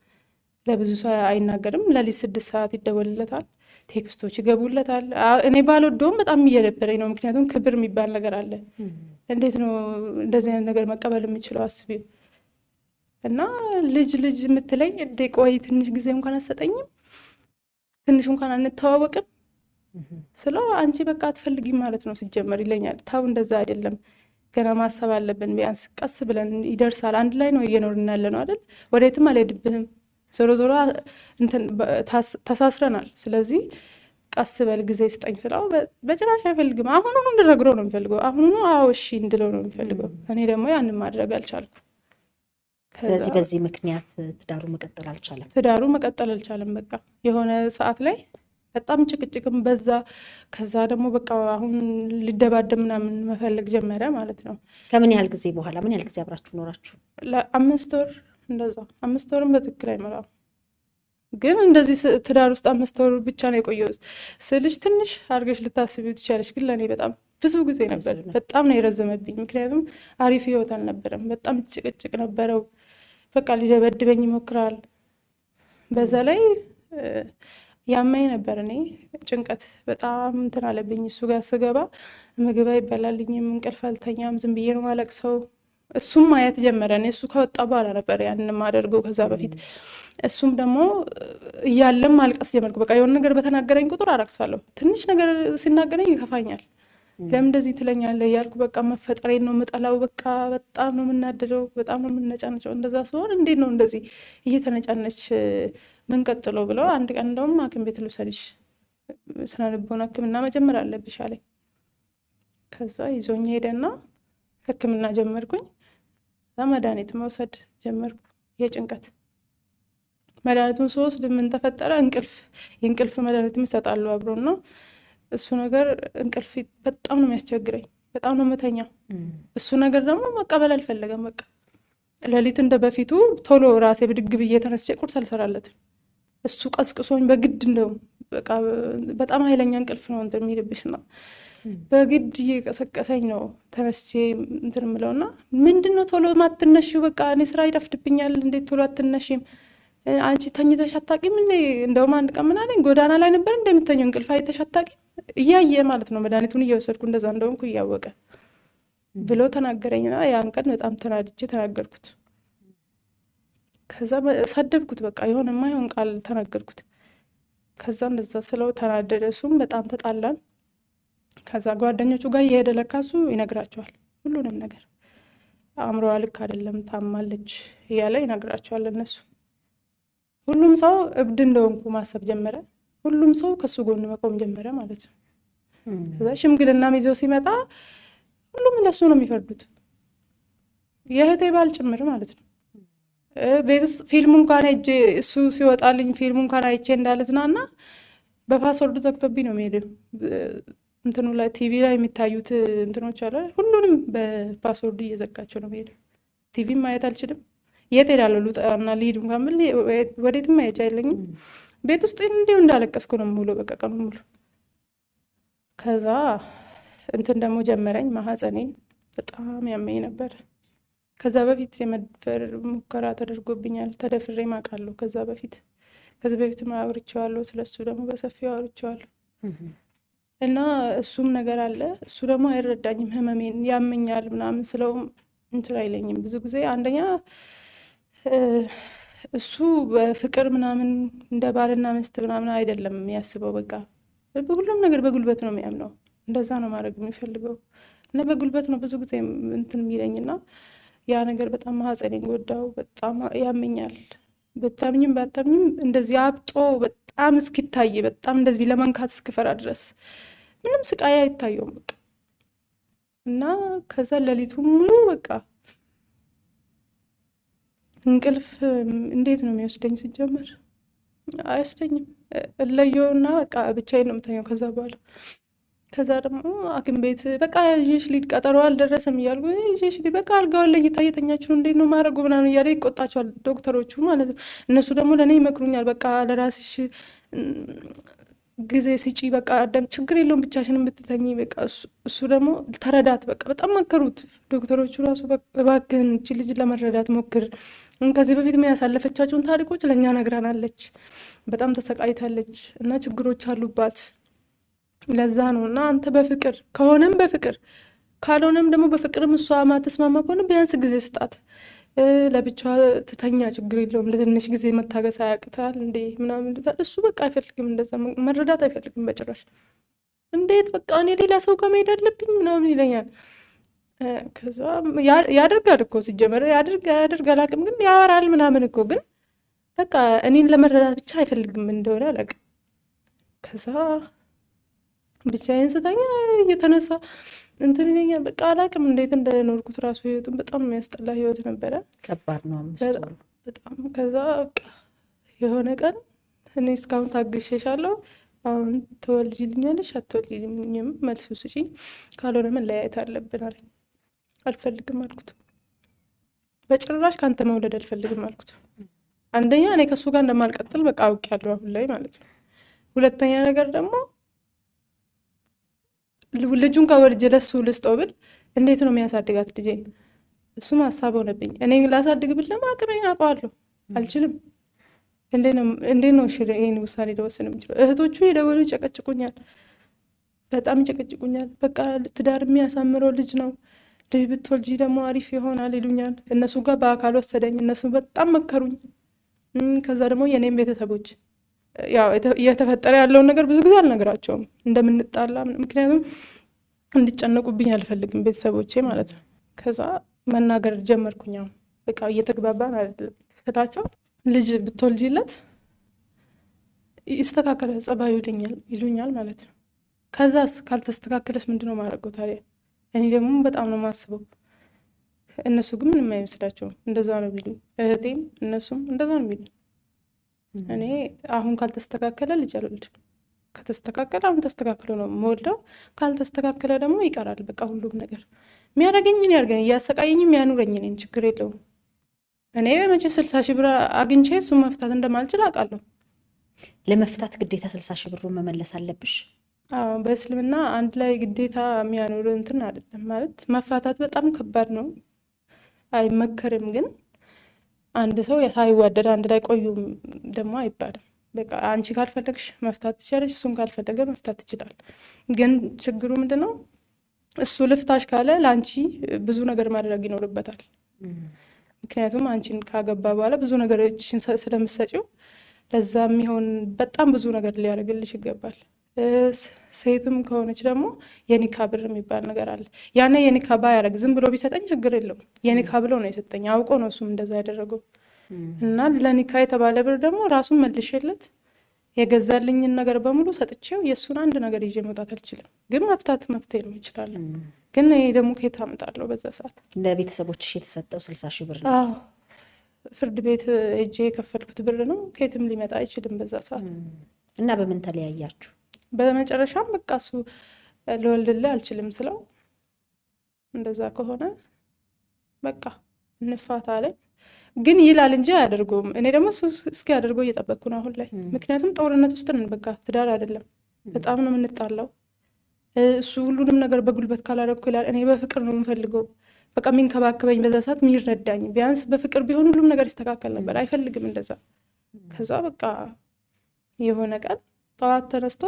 ለብዙ ሰው አይናገርም። ለሊት 6 ሰዓት ይደወልለታል፣ ቴክስቶች ይገቡለታል። እኔ ባልወደውም በጣም እየደበረኝ ነው። ምክንያቱም ክብር የሚባል ነገር አለ። እንዴት ነው እንደዚህ አይነት ነገር መቀበል የምችለው? አስቢው። እና ልጅ የምትለኝ እንዴ ቆይ ትንሽ ጊዜ እንኳን አትሰጠኝም? ትንሽ እንኳን አንተዋወቅም ስለው አንቺ በቃ አትፈልጊም ማለት ነው ሲጀመር ይለኛል። ታው እንደዛ አይደለም፣ ገና ማሰብ አለብን። ቢያንስ ቀስ ብለን ይደርሳል። አንድ ላይ ነው እየኖርን ያለ ነው አይደል? ወዴትም አልሄድብህም። ዞሮ እንትን ተሳስረናል። ስለዚህ ቀስ በል ጊዜ ስጠኝ ስለው በጭራሽ አይፈልግም። አሁኑኑ እንድነግረው ነው የሚፈልገው። አሁኑኑ አዎ እሺ እንድለው ነው የሚፈልገው። እኔ ደግሞ ያንን ማድረግ አልቻልኩ። ስለዚህ በዚህ ምክንያት ትዳሩ መቀጠል አልቻለም። በቃ የሆነ ሰዓት ላይ በጣም ጭቅጭቅም በዛ። ከዛ ደግሞ በቃ አሁን ሊደባደብ ምናምን መፈለግ ጀመረ ማለት ነው። ከምን ያህል ጊዜ በኋላ ምን ያህል ጊዜ አብራችሁ ኖራችሁ? ለ5 ወር እንደዛ 5 ወርም በትክክል አይመራም። ግን እንደዚህ ትዳር ውስጥ 5 ወር ብቻ ነው የቆየው ስልሽ ትንሽ አድርገሽ ልታስቢው ትችላለሽ። ግን ለእኔ በጣም ብዙ ጊዜ ነበር። በጣም ነው የረዘመብኝ። ምክንያቱም አሪፍ ህይወት አልነበረም። በጣም ጭቅጭቅ ነበረው። በቃ ሊደበድበኝ ይሞክራል። በዛ ላይ ያመኝ ነበር። እኔ ጭንቀት በጣም እንትን አለብኝ። እሱ ጋር ስገባ ምግብ አይበላልኝም፣ እንቅልፍ አልተኛም፣ ዝም ብዬ ነው ማለቅሰው። እሱም ማየት ጀመረ። እኔ እሱ ከወጣ በኋላ ነበር ያንን ማደርገው። ከዛ በፊት እሱም ደግሞ እያለም ማልቀስ ጀመርኩ። በቃ የሆነ ነገር በተናገረኝ ቁጥር አለቅሳለሁ። ትንሽ ነገር ሲናገረኝ ይከፋኛል። ለምን እንደዚህ ትለኛለህ እያልኩ በቃ መፈጠሬን ነው የምጠላው። በቃ በጣም ነው የምናደደው፣ በጣም ነው የምነጫነጨው። እንደዛ ሲሆን እንዴት ነው እንደዚህ እየተነጫነች ምን ቀጥለው ብለው አንድ ቀን እንደውም ሐኪም ቤት ልውሰድሽ፣ ስነ ልቦና ሕክምና መጀመር አለብሽ አለኝ። ከዛ ይዞኝ ሄደና ሕክምና ጀመርኩኝ። ከዛ መድኃኒት መውሰድ ጀመርኩ የጭንቀት መድኃኒቱን ስወስድ ምን ተፈጠረ? የእንቅልፍ መድኃኒትም ይሰጣሉ አብሮና እሱ ነገር እንቅልፍ በጣም ነው የሚያስቸግረኝ። በጣም ነው የምተኛው። እሱ ነገር ደግሞ መቀበል አልፈለገም። በቃ ሌሊት እንደ በፊቱ ቶሎ ራሴ ብድግ ብዬ ተነስቼ ቁርስ አልሰራለትም። እሱ ቀስቅሶኝ በግድ እንደውም በቃ በጣም ኃይለኛ እንቅልፍ ነው እንትን የሚልብሽ ነው። በግድ እየቀሰቀሰኝ ነው ተነስቼ እንትን የምለውና ምንድን ነው ቶሎ ማትነሺው? በቃ እኔ ስራ ይረፍድብኛል። እንዴት ቶሎ አትነሺም? አንቺ ተኝተሽ አታውቂም? እንደውም አንድ ቀን ምን አለኝ፣ ጎዳና ላይ ነበር እንደምተኘው እንቅልፍ አይተሽ አታውቂም? እያየ ማለት ነው መድኃኒቱን እየወሰድኩ እንደዛ እንደሆንኩ እያወቀ ብሎ ተናገረኝና ያን ቀን በጣም ተናድጄ ተናገርኩት። ከዛ ሰደብኩት። በቃ የሆነ የማይሆን ቃል ተናገርኩት። ከዛ እንደዛ ስለው ተናደደ። እሱም በጣም ተጣላን። ከዛ ጓደኞቹ ጋር እየሄደ ለካሱ ይነግራቸዋል ሁሉንም ነገር። አእምሮዋ ልክ አይደለም፣ ታማለች እያለ ይነግራቸዋል እነሱ። ሁሉም ሰው እብድ እንደሆንኩ ማሰብ ጀመረ። ሁሉም ሰው ከሱ ጎን መቆም ጀመረ ማለት ነው። ከዛ ሽምግልናም ይዞ ሲመጣ ሁሉም ለሱ ነው የሚፈርዱት፣ የእህቴ ባል ጭምር ማለት ነው። ቤት ውስጥ ፊልሙ እንኳን ሄጄ እሱ ሲወጣልኝ ፊልሙ እንኳን አይቼ እንዳልዝናና በፓስወርድ ዘግቶብኝ ነው የሚሄደው። እንትኑ ላይ ቲቪ ላይ የሚታዩት እንትኖች አለ፣ ሁሉንም በፓስወርድ እየዘጋቸው ነው የሚሄደው። ቲቪም ማየት አልችልም። የት ሄዳለሁ? ልውጣና ልሂድ እንኳን ብል ወዴትም ማየት አይለኝም። ቤት ውስጥ እንዲሁ እንዳለቀስኩ ነው ሙሉ በቃ ቀኑ ሙሉ። ከዛ እንትን ደግሞ ጀመረኝ፣ ማህፀኔን በጣም ያመኝ ነበር። ከዛ በፊት የመድፈር ሙከራ ተደርጎብኛል። ተደፍሬ ማውቃለሁ። ከዛ በፊት አውርቼዋለሁ። ስለሱ ደግሞ በሰፊው አውርቼዋለሁ። እና እሱም ነገር አለ። እሱ ደግሞ አይረዳኝም። ህመሜን ያመኛል ምናምን ስለውም እንትን አይለኝም። ብዙ ጊዜ አንደኛ እሱ በፍቅር ምናምን እንደ ባልና ሚስት ምናምን አይደለም የሚያስበው። በቃ ሁሉም ነገር በጉልበት ነው የሚያምነው። እንደዛ ነው ማድረግ የሚፈልገው እና በጉልበት ነው ብዙ ጊዜ እንትን የሚለኝና ያ ነገር በጣም ማህፀኔን ጎዳው። በጣም ያመኛል። በታምኝም ባታምኝም እንደዚህ አብጦ በጣም እስኪታይ በጣም እንደዚህ ለመንካት እስክፈራ ድረስ ምንም ስቃይ አይታየውም። በቃ እና ከዛ ሌሊቱ ሙሉ በቃ እንቅልፍ እንዴት ነው የሚወስደኝ? ሲጀመር አይወስደኝም። እለየውና በቃ ብቻዬን ነው የምተኛው ከዛ በኋላ። ከዛ ደግሞ ሐኪም ቤት በቃ ይዤሽ ልሂድ፣ ቀጠሮ አልደረሰም እያልኩ ይዤሽ ልሂድ፣ በቃ አልጋውን ላይ እየተኛች ነው፣ እንዴት ነው ማድረጉ ምናምን እያለ ይቆጣቸዋል ዶክተሮቹ ማለት ነው። እነሱ ደግሞ ለእኔ ይመክሩኛል፣ በቃ ለራስሽ ጊዜ ስጪ፣ በቃ ችግር የለውም ብቻሽን የምትተኝ በቃ። እሱ ደግሞ ተረዳት፣ በቃ በጣም መከሩት ዶክተሮቹ ራሱ። እባክህን እቺ ልጅ ለመረዳት ሞክር፣ ከዚህ በፊት ያሳለፈቻቸውን ታሪኮች ለእኛ ነግራናለች፣ በጣም ተሰቃይታለች እና ችግሮች አሉባት። ለዛ ነው እና አንተ በፍቅር ከሆነም በፍቅር ካልሆነም ደግሞ በፍቅርም እሷ ማተስማማ ከሆነ ቢያንስ ጊዜ ስጣት፣ ለብቻዋ ትተኛ፣ ችግር የለውም፣ ለትንሽ ጊዜ መታገስ አያቅታል እንዴ ምናምን። እሱ በቃ አይፈልግም፣ እንደዛ መረዳት አይፈልግም በጭራሽ። እንዴት በቃ እኔ ሌላ ሰው ጋር መሄድ አለብኝ ምናምን ይለኛል። ከዛ ያደርጋል እኮ ሲጀመር ያደርግ አላውቅም፣ ግን ያወራል ምናምን እኮ፣ ግን በቃ እኔን ለመረዳት ብቻ አይፈልግም እንደሆነ አላውቅም። ከዛ ብቻዬን ስተኛ እየተነሳ እንትን ይለኛል። በቃ አላውቅም እንዴት እንደኖርኩት ራሱ። ህይወቱን በጣም የሚያስጠላ ህይወት ነበረ። ከባድ ነው በጣም። ከዛ በቃ የሆነ ቀን እኔ እስካሁን ታግሼሻለሁ፣ አሁን ትወልጂልኛለሽ አትወልጂልኝም? መልሱ ስጪኝ፣ ካልሆነ መለያየት አለብን አለኝ። አልፈልግም አልኩት። በጭራሽ ካንተ መውለድ አልፈልግም አልኩት። አንደኛ እኔ ከሱ ጋር እንደማልቀጥል በቃ አውቄያለሁ አሁን ላይ ማለት ነው። ሁለተኛ ነገር ደግሞ ልጁን ከወልጄ ለሱ ልስጠው ብል እንዴት ነው የሚያሳድጋት ልጄን? እሱም ሀሳብ ሆነብኝ። እኔ ላሳድግ ብል ደግሞ አቅሜን አውቀዋለሁ፣ አልችልም። እንዴት ነው ይህን ውሳኔ ልወስን የምችለው? እህቶቹ የደወሉ ይጨቀጭቁኛል፣ በጣም ይጨቀጭቁኛል። በቃ ትዳር የሚያሳምረው ልጅ ነው፣ ልጅ ብትወልጂ ደግሞ አሪፍ ይሆናል ይሉኛል። እነሱ ጋር በአካል ወሰደኝ፣ እነሱ በጣም መከሩኝ። ከዛ ደግሞ የኔም ቤተሰቦች ያው እየተፈጠረ ያለውን ነገር ብዙ ጊዜ አልነግራቸውም እንደምንጣላ፣ ምክንያቱም እንዲጨነቁብኝ አልፈልግም ቤተሰቦቼ ማለት ነው። ከዛ መናገር ጀመርኩኝ። በቃ እየተግባባን አይደለም ስላቸው ልጅ ብትወልጂለት ይስተካከለ ጸባዩ ይሉኛል ማለት ነው። ከዛስ ካልተስተካከለስ ምንድነው ማድረገው ታዲያ? እኔ ደግሞ በጣም ነው የማስበው። እነሱ ግን ምንም አይመስላቸውም፣ እንደዛ ነው ቢሉኝ። እህቴም እነሱም እንደዛ ነው ቢሉኝ። እኔ አሁን ካልተስተካከለ ልጅ አልወልድም። ከተስተካከለ አሁን ተስተካክሎ ነው የምወልደው፣ ካልተስተካከለ ደግሞ ይቀራል። በቃ ሁሉም ነገር የሚያደርገኝን ያድርገኝ፣ እያሰቃየኝም ያኑረኝ፣ እኔን ችግር የለውም። እኔ መቼ 60 ሺህ ብር አግኝቼ እሱን መፍታት እንደማልችል አውቃለሁ። ለመፍታት ግዴታ 60 ሺህ ብሩን መመለስ አለብሽ? አዎ፣ በእስልምና አንድ ላይ ግዴታ የሚያኖር እንትን አይደለም ማለት። መፋታት በጣም ከባድ ነው፣ አይመከርም። ግን አንድ ሰው ሳይዋደድ አንድ ላይ ቆዩ ደግሞ አይባልም። በቃ አንቺ ካልፈለግሽ መፍታት ትችላለሽ፣ እሱም ካልፈለገ መፍታት ይችላል። ግን ችግሩ ምንድነው? እሱ ልፍታሽ ካለ ለአንቺ ብዙ ነገር ማድረግ ይኖርበታል። ምክንያቱም አንቺን ካገባ በኋላ ብዙ ነገሮችን ስለምሰጪው ለዛ የሚሆን በጣም ብዙ ነገር ሊያደርግልሽ ይገባል። ሴትም ከሆነች ደግሞ የኒካ ብር የሚባል ነገር አለ። ያኔ የኒካ ባያደርግ ዝም ብሎ ቢሰጠኝ ችግር የለውም። የኒካ ብሎ ነው የሰጠኝ፣ አውቆ ነው እሱም እንደዛ ያደረገው። እና ለኒካ የተባለ ብር ደግሞ ራሱን መልሼለት የገዛልኝን ነገር በሙሉ ሰጥቼው የእሱን አንድ ነገር ይዤ መውጣት አልችልም። ግን መፍታት መፍትሄ ነው ይችላል። ግን ይሄ ደግሞ ከየት አመጣለሁ? በዛ ሰዓት ለቤተሰቦችሽ የተሰጠው 60 ሺህ ብር ነው? አዎ፣ ፍርድ ቤት ሄጄ የከፈልኩት ብር ነው። ከየትም ሊመጣ አይችልም በዛ ሰዓት። እና በምን ተለያያችሁ? በመጨረሻም በቃ እሱ ልወልድልህ አልችልም ስለው እንደዛ ከሆነ በቃ እንፋታ አለኝ። ግን ይላል እንጂ አያደርገውም። እኔ ደግሞ እሱ እስኪ ያደርገው እየጠበቅኩ ነው አሁን ላይ። ምክንያቱም ጦርነት ውስጥ ነን። በቃ ትዳር አይደለም፣ በጣም ነው የምንጣላው። እሱ ሁሉንም ነገር በጉልበት ካላደረኩ ይላል። እኔ በፍቅር ነው የምፈልገው፣ በቃ የሚንከባከበኝ፣ በዛ ሰዓት የሚረዳኝ። ቢያንስ በፍቅር ቢሆን ሁሉም ነገር ይስተካከል ነበር። አይፈልግም እንደዛ። ከዛ በቃ የሆነ ቀን ጠዋት ተነስቶ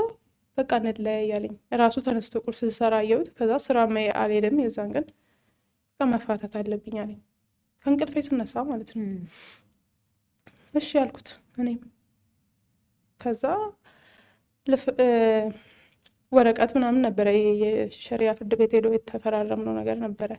በቃ እንለያይ ያለኝ፣ ራሱ ተነስቶ ቁርስ ስሰራ አየሁት። ከዛ ስራ አልሄድም። የዛን ቀን በቃ መፋታት አለብኝ አለኝ፣ ከእንቅልፌ ስነሳ ማለት ነው። እሺ ያልኩት እኔም። ከዛ ወረቀት ምናምን ነበረ፣ የሸሪያ ፍርድ ቤት ሄዶ የተፈራረምነው ነገር ነበረ።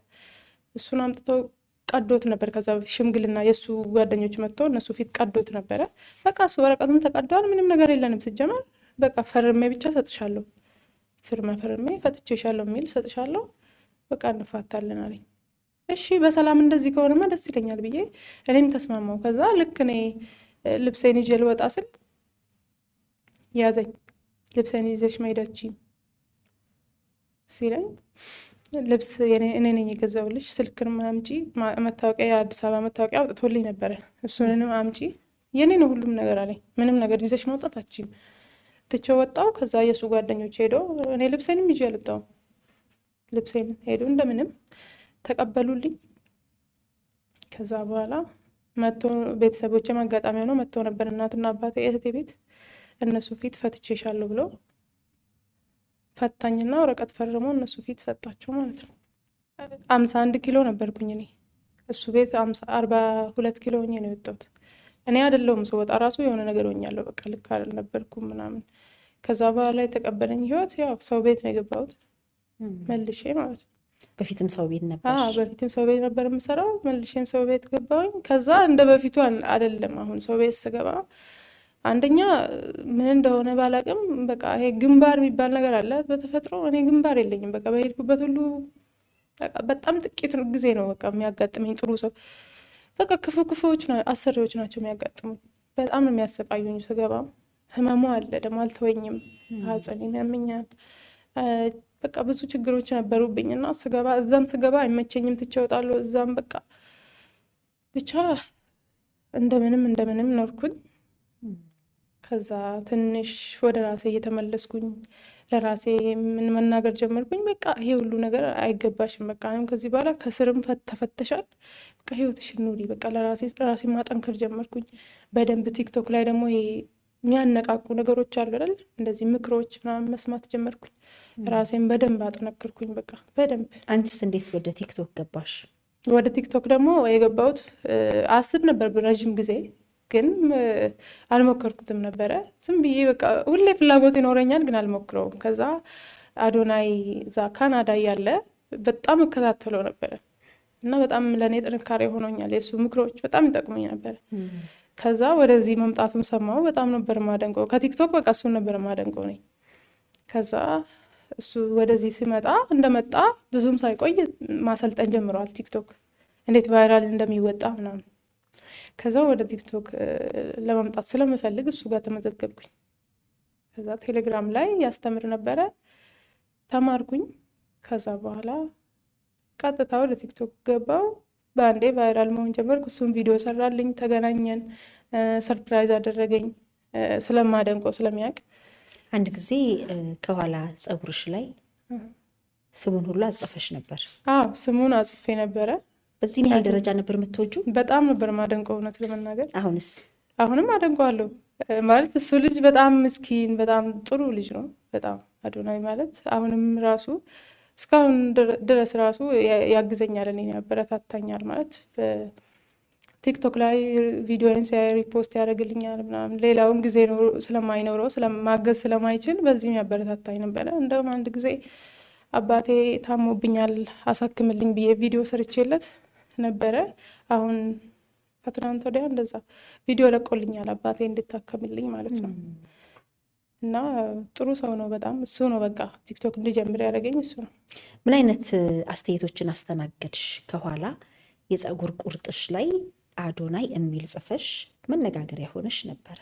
እሱን አምጥተው ቀዶት ነበር። ከዛ ሽምግልና የእሱ ጓደኞች መጥተው እነሱ ፊት ቀዶት ነበረ። በቃ እሱ ወረቀቱም ተቀዷል፣ ምንም ነገር የለንም ሲጀመር። በቃ ፈርሜ ብቻ ሰጥሻለሁ፣ ፈርሜ ፈጥቼሻለሁ የሚል ሰጥሻለሁ፣ በቃ እንፋታለን አለኝ። እሺ በሰላም እንደዚህ ከሆነማ ደስ ይለኛል ብዬ እኔም ተስማማው። ከዛ ልክ እኔ ልብሴን ይዤ ልወጣ ስል ያዘኝ። ልብሴን ይዘሽ መሄዳችኝ ሲለኝ፣ ልብስ እኔ ነኝ የገዛሁልሽ፣ ስልክንም አምጪ፣ መታወቂያ፣ የአዲስ አበባ መታወቂያ አውጥቶልኝ ነበረ፣ እሱንም አምጪ፣ የኔ ነው ሁሉም ነገር አለኝ። ምንም ነገር ይዘሽ መውጣት አትችይም። ትቼው ወጣሁ። ከዛ የእሱ ጓደኞች ሄዶ እኔ ልብሴንም ይዤ አልወጣሁም። ልብሴን ሄዶ እንደምንም ተቀበሉልኝ። ከዛ በኋላ መጥቶ ቤተሰቦቼ አጋጣሚ ሆነው መጥተው ነበር፣ እናትና አባቴ፣ እህቴ ቤት። እነሱ ፊት ፈትቼሻለሁ ብለው ፈታኝና ወረቀት ፈርሞ እነሱ ፊት ሰጣቸው ማለት ነው። 51 ኪሎ ነበርኩኝ እኔ። እሱ ቤት 42 ኪሎ ሆኜ ነው የወጣሁት። እኔ አይደለሁም ስወጣ ራሱ የሆነ ነገር ሆኛለሁ። በቃ ልክ አልነበርኩም ምናምን። ከዛ በኋላ የተቀበለኝ ህይወት ያው ሰው ቤት ነው የገባሁት መልሼ ማለት ነው። በፊትም ሰው ቤት ነበር? በፊትም ሰው ቤት ነበር የምሰራው። መልሼም ሰው ቤት ገባሁኝ። ከዛ እንደ በፊቱ አይደለም። አሁን ሰው ቤት ስገባ አንደኛ ምን እንደሆነ ባላቅም በቃ ይሄ ግንባር የሚባል ነገር አለ በተፈጥሮ። እኔ ግንባር የለኝም። በቃ በሄድኩበት ሁሉ በጣም ጥቂት ጊዜ ነው በቃ የሚያጋጥመኝ ጥሩ ሰው። በቃ ክፉዎች አሰሪዎች ናቸው የሚያጋጥሙኝ። በጣም ነው የሚያሰቃዩኝ። ስገባ ህመሙ አለ ደግሞ አልተወኝም። ሀጸኔም ያመኛል። በቃ ብዙ ችግሮች ነበሩብኝ እና እዛም ስገባ አይመቸኝም፣ ትቼ እወጣለሁ። እዛም በቃ ብቻ እንደምንም ኖርኩኝ። ከዛ ትንሽ ወደ ራሴ እየተመለስኩኝ ለራሴ ምን መናገር ጀመርኩኝ። በቃ ይሄ ሁሉ ነገር አይገባሽም፣ በቃ አሁን ከዚህ በኋላ ከስርም ተፈተሻል፣ በቃ ህይወትሽን ኑሪ፣ በቃ ራሴ ማጠንከር ጀመርኩኝ በደንብ። ቲክቶክ ላይ ደግሞ ይሄ የሚያነቃቁ ነገሮች አሉ አይደል፣ እንደዚህ ምክሮች ምናምን መስማት ጀመርኩኝ። ራሴን በደንብ አጠነክርኩኝ፣ በቃ በደንብ። አንቺስ እንዴት ወደ ቲክቶክ ገባሽ? ወደ ቲክቶክ ደግሞ የገባሁት አስብ ነበር ረዥም ጊዜ፣ ግን አልሞከርኩትም ነበረ። ዝም ብዬ በቃ ሁሌ ፍላጎት ይኖረኛል፣ ግን አልሞክረውም። ከዛ አዶናይ እዛ ካናዳ እያለ በጣም እከታተለው ነበረ እና በጣም ለእኔ ጥንካሬ ሆኖኛል። የእሱ ምክሮች በጣም ይጠቅሙኝ ነበረ። ከዛ ወደዚህ መምጣቱን ሰማሁ። በጣም ነበር ማደንቀው ከቲክቶክ፣ በቃ እሱን ነበር ማደንቀው ነኝ። ከዛ እሱ ወደዚህ ሲመጣ እንደመጣ ብዙም ሳይቆይ ማሰልጠን ጀምረዋል ቲክቶክ እንዴት ቫይራል እንደሚወጣ ምናምን። ከዛ ወደ ቲክቶክ ለመምጣት ስለምፈልግ እሱ ጋር ተመዘገብኩኝ። ከዛ ቴሌግራም ላይ ያስተምር ነበረ፣ ተማርኩኝ። ከዛ በኋላ ቀጥታ ወደ ቲክቶክ ገባው። በአንዴ ቫይራል መሆን ጀመርኩ። እሱም ቪዲዮ ሰራልኝ፣ ተገናኘን፣ ሰርፕራይዝ አደረገኝ ስለማደንቀው ስለሚያውቅ። አንድ ጊዜ ከኋላ ፀጉርሽ ላይ ስሙን ሁሉ አጽፈሽ ነበር። አዎ ስሙን አጽፌ ነበረ። በዚህን ያህል ደረጃ ነበር የምትወጁ? በጣም ነበር ማደንቀው እውነት ለመናገር። አሁንስ? አሁንም አደንቀዋለሁ። ማለት እሱ ልጅ በጣም ምስኪን፣ በጣም ጥሩ ልጅ ነው በጣም አዶናይ ማለት። አሁንም ራሱ እስካሁን ድረስ ራሱ ያግዘኛል፣ እኔን ያበረታታኛል ማለት። ቲክቶክ ላይ ቪዲዮን ሲያይ ሪፖስት ያደርግልኛል ምናምን። ሌላውን ጊዜ ስለማይኖረው ማገዝ ስለማይችል በዚህም ያበረታታኝ ነበረ። እንደውም አንድ ጊዜ አባቴ ታሞብኛል አሳክምልኝ ብዬ ቪዲዮ ሰርቼለት ነበረ። አሁን ከትናንት ወዲያ እንደዛ ቪዲዮ ለቆልኛል አባቴ እንድታከምልኝ ማለት ነው። እና ጥሩ ሰው ነው በጣም። እሱ ነው በቃ ቲክቶክ እንድጀምር ያደረገኝ እሱ ነው። ምን አይነት አስተያየቶችን አስተናገድሽ? ከኋላ የፀጉር ቁርጥሽ ላይ አዶናይ የሚል ጽፈሽ መነጋገሪያ ሆነሽ ነበረ።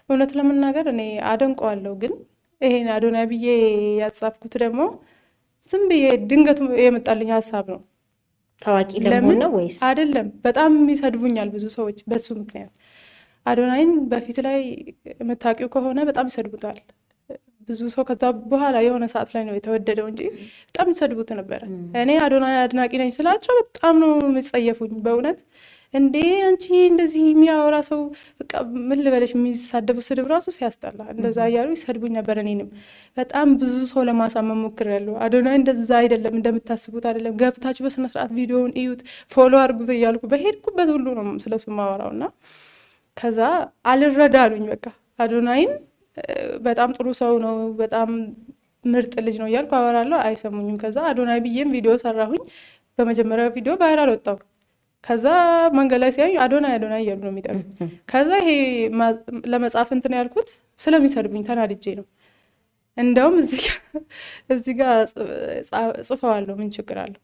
እውነት ለመናገር እኔ አደንቀዋለሁ፣ ግን ይሄን አዶናይ ብዬ ያጻፍኩት ደግሞ ዝም ብዬ ድንገት የመጣልኝ ሀሳብ ነው። ታዋቂ ለመሆን ነው ወይስ? አይደለም። በጣም ይሰድቡኛል ብዙ ሰዎች በሱ ምክንያት። አዶናይን በፊት ላይ የምታውቂው ከሆነ በጣም ይሰድቡታል ብዙ ሰው። ከዛ በኋላ የሆነ ሰዓት ላይ ነው የተወደደው እንጂ በጣም ይሰድቡት ነበረ። እኔ አዶናይ አድናቂ ነኝ ስላቸው በጣም ነው የሚጸየፉኝ በእውነት። እንዴ አንቺ እንደዚህ የሚያወራ ሰው በቃ ምን ልበለሽ፣ የሚሳደቡ ስድብ ራሱ ሲያስጠላ፣ እንደዛ እያሉ ይሰድቡኝ ነበር። እኔንም በጣም ብዙ ሰው ለማሳመን ሞክሬያለሁ። አዶናይ እንደዛ አይደለም፣ እንደምታስቡት አይደለም፣ ገብታችሁ በስነስርዓት ቪዲዮውን እዩት፣ ፎሎ አድርጉት እያልኩ በሄድኩበት ሁሉ ነው ስለሱ ማወራው። እና ከዛ አልረዳ አሉኝ። በቃ አዶናይን በጣም ጥሩ ሰው ነው፣ በጣም ምርጥ ልጅ ነው እያልኩ አወራለሁ፣ አይሰሙኝም። ከዛ አዶናይ ብዬም ቪዲዮ ሰራሁኝ። በመጀመሪያው ቪዲዮ ቫይራል ወጣው። ከዛ መንገድ ላይ ሲያዩ አዶናይ እያሉ ነው የሚጠሩ። ከዛ ይሄ ለመጻፍ እንትን ያልኩት ስለሚሰድቡኝ ተናድጄ ነው። እንደውም እዚህ ጋር ጽፈዋለሁ፣ ምን ችግር አለው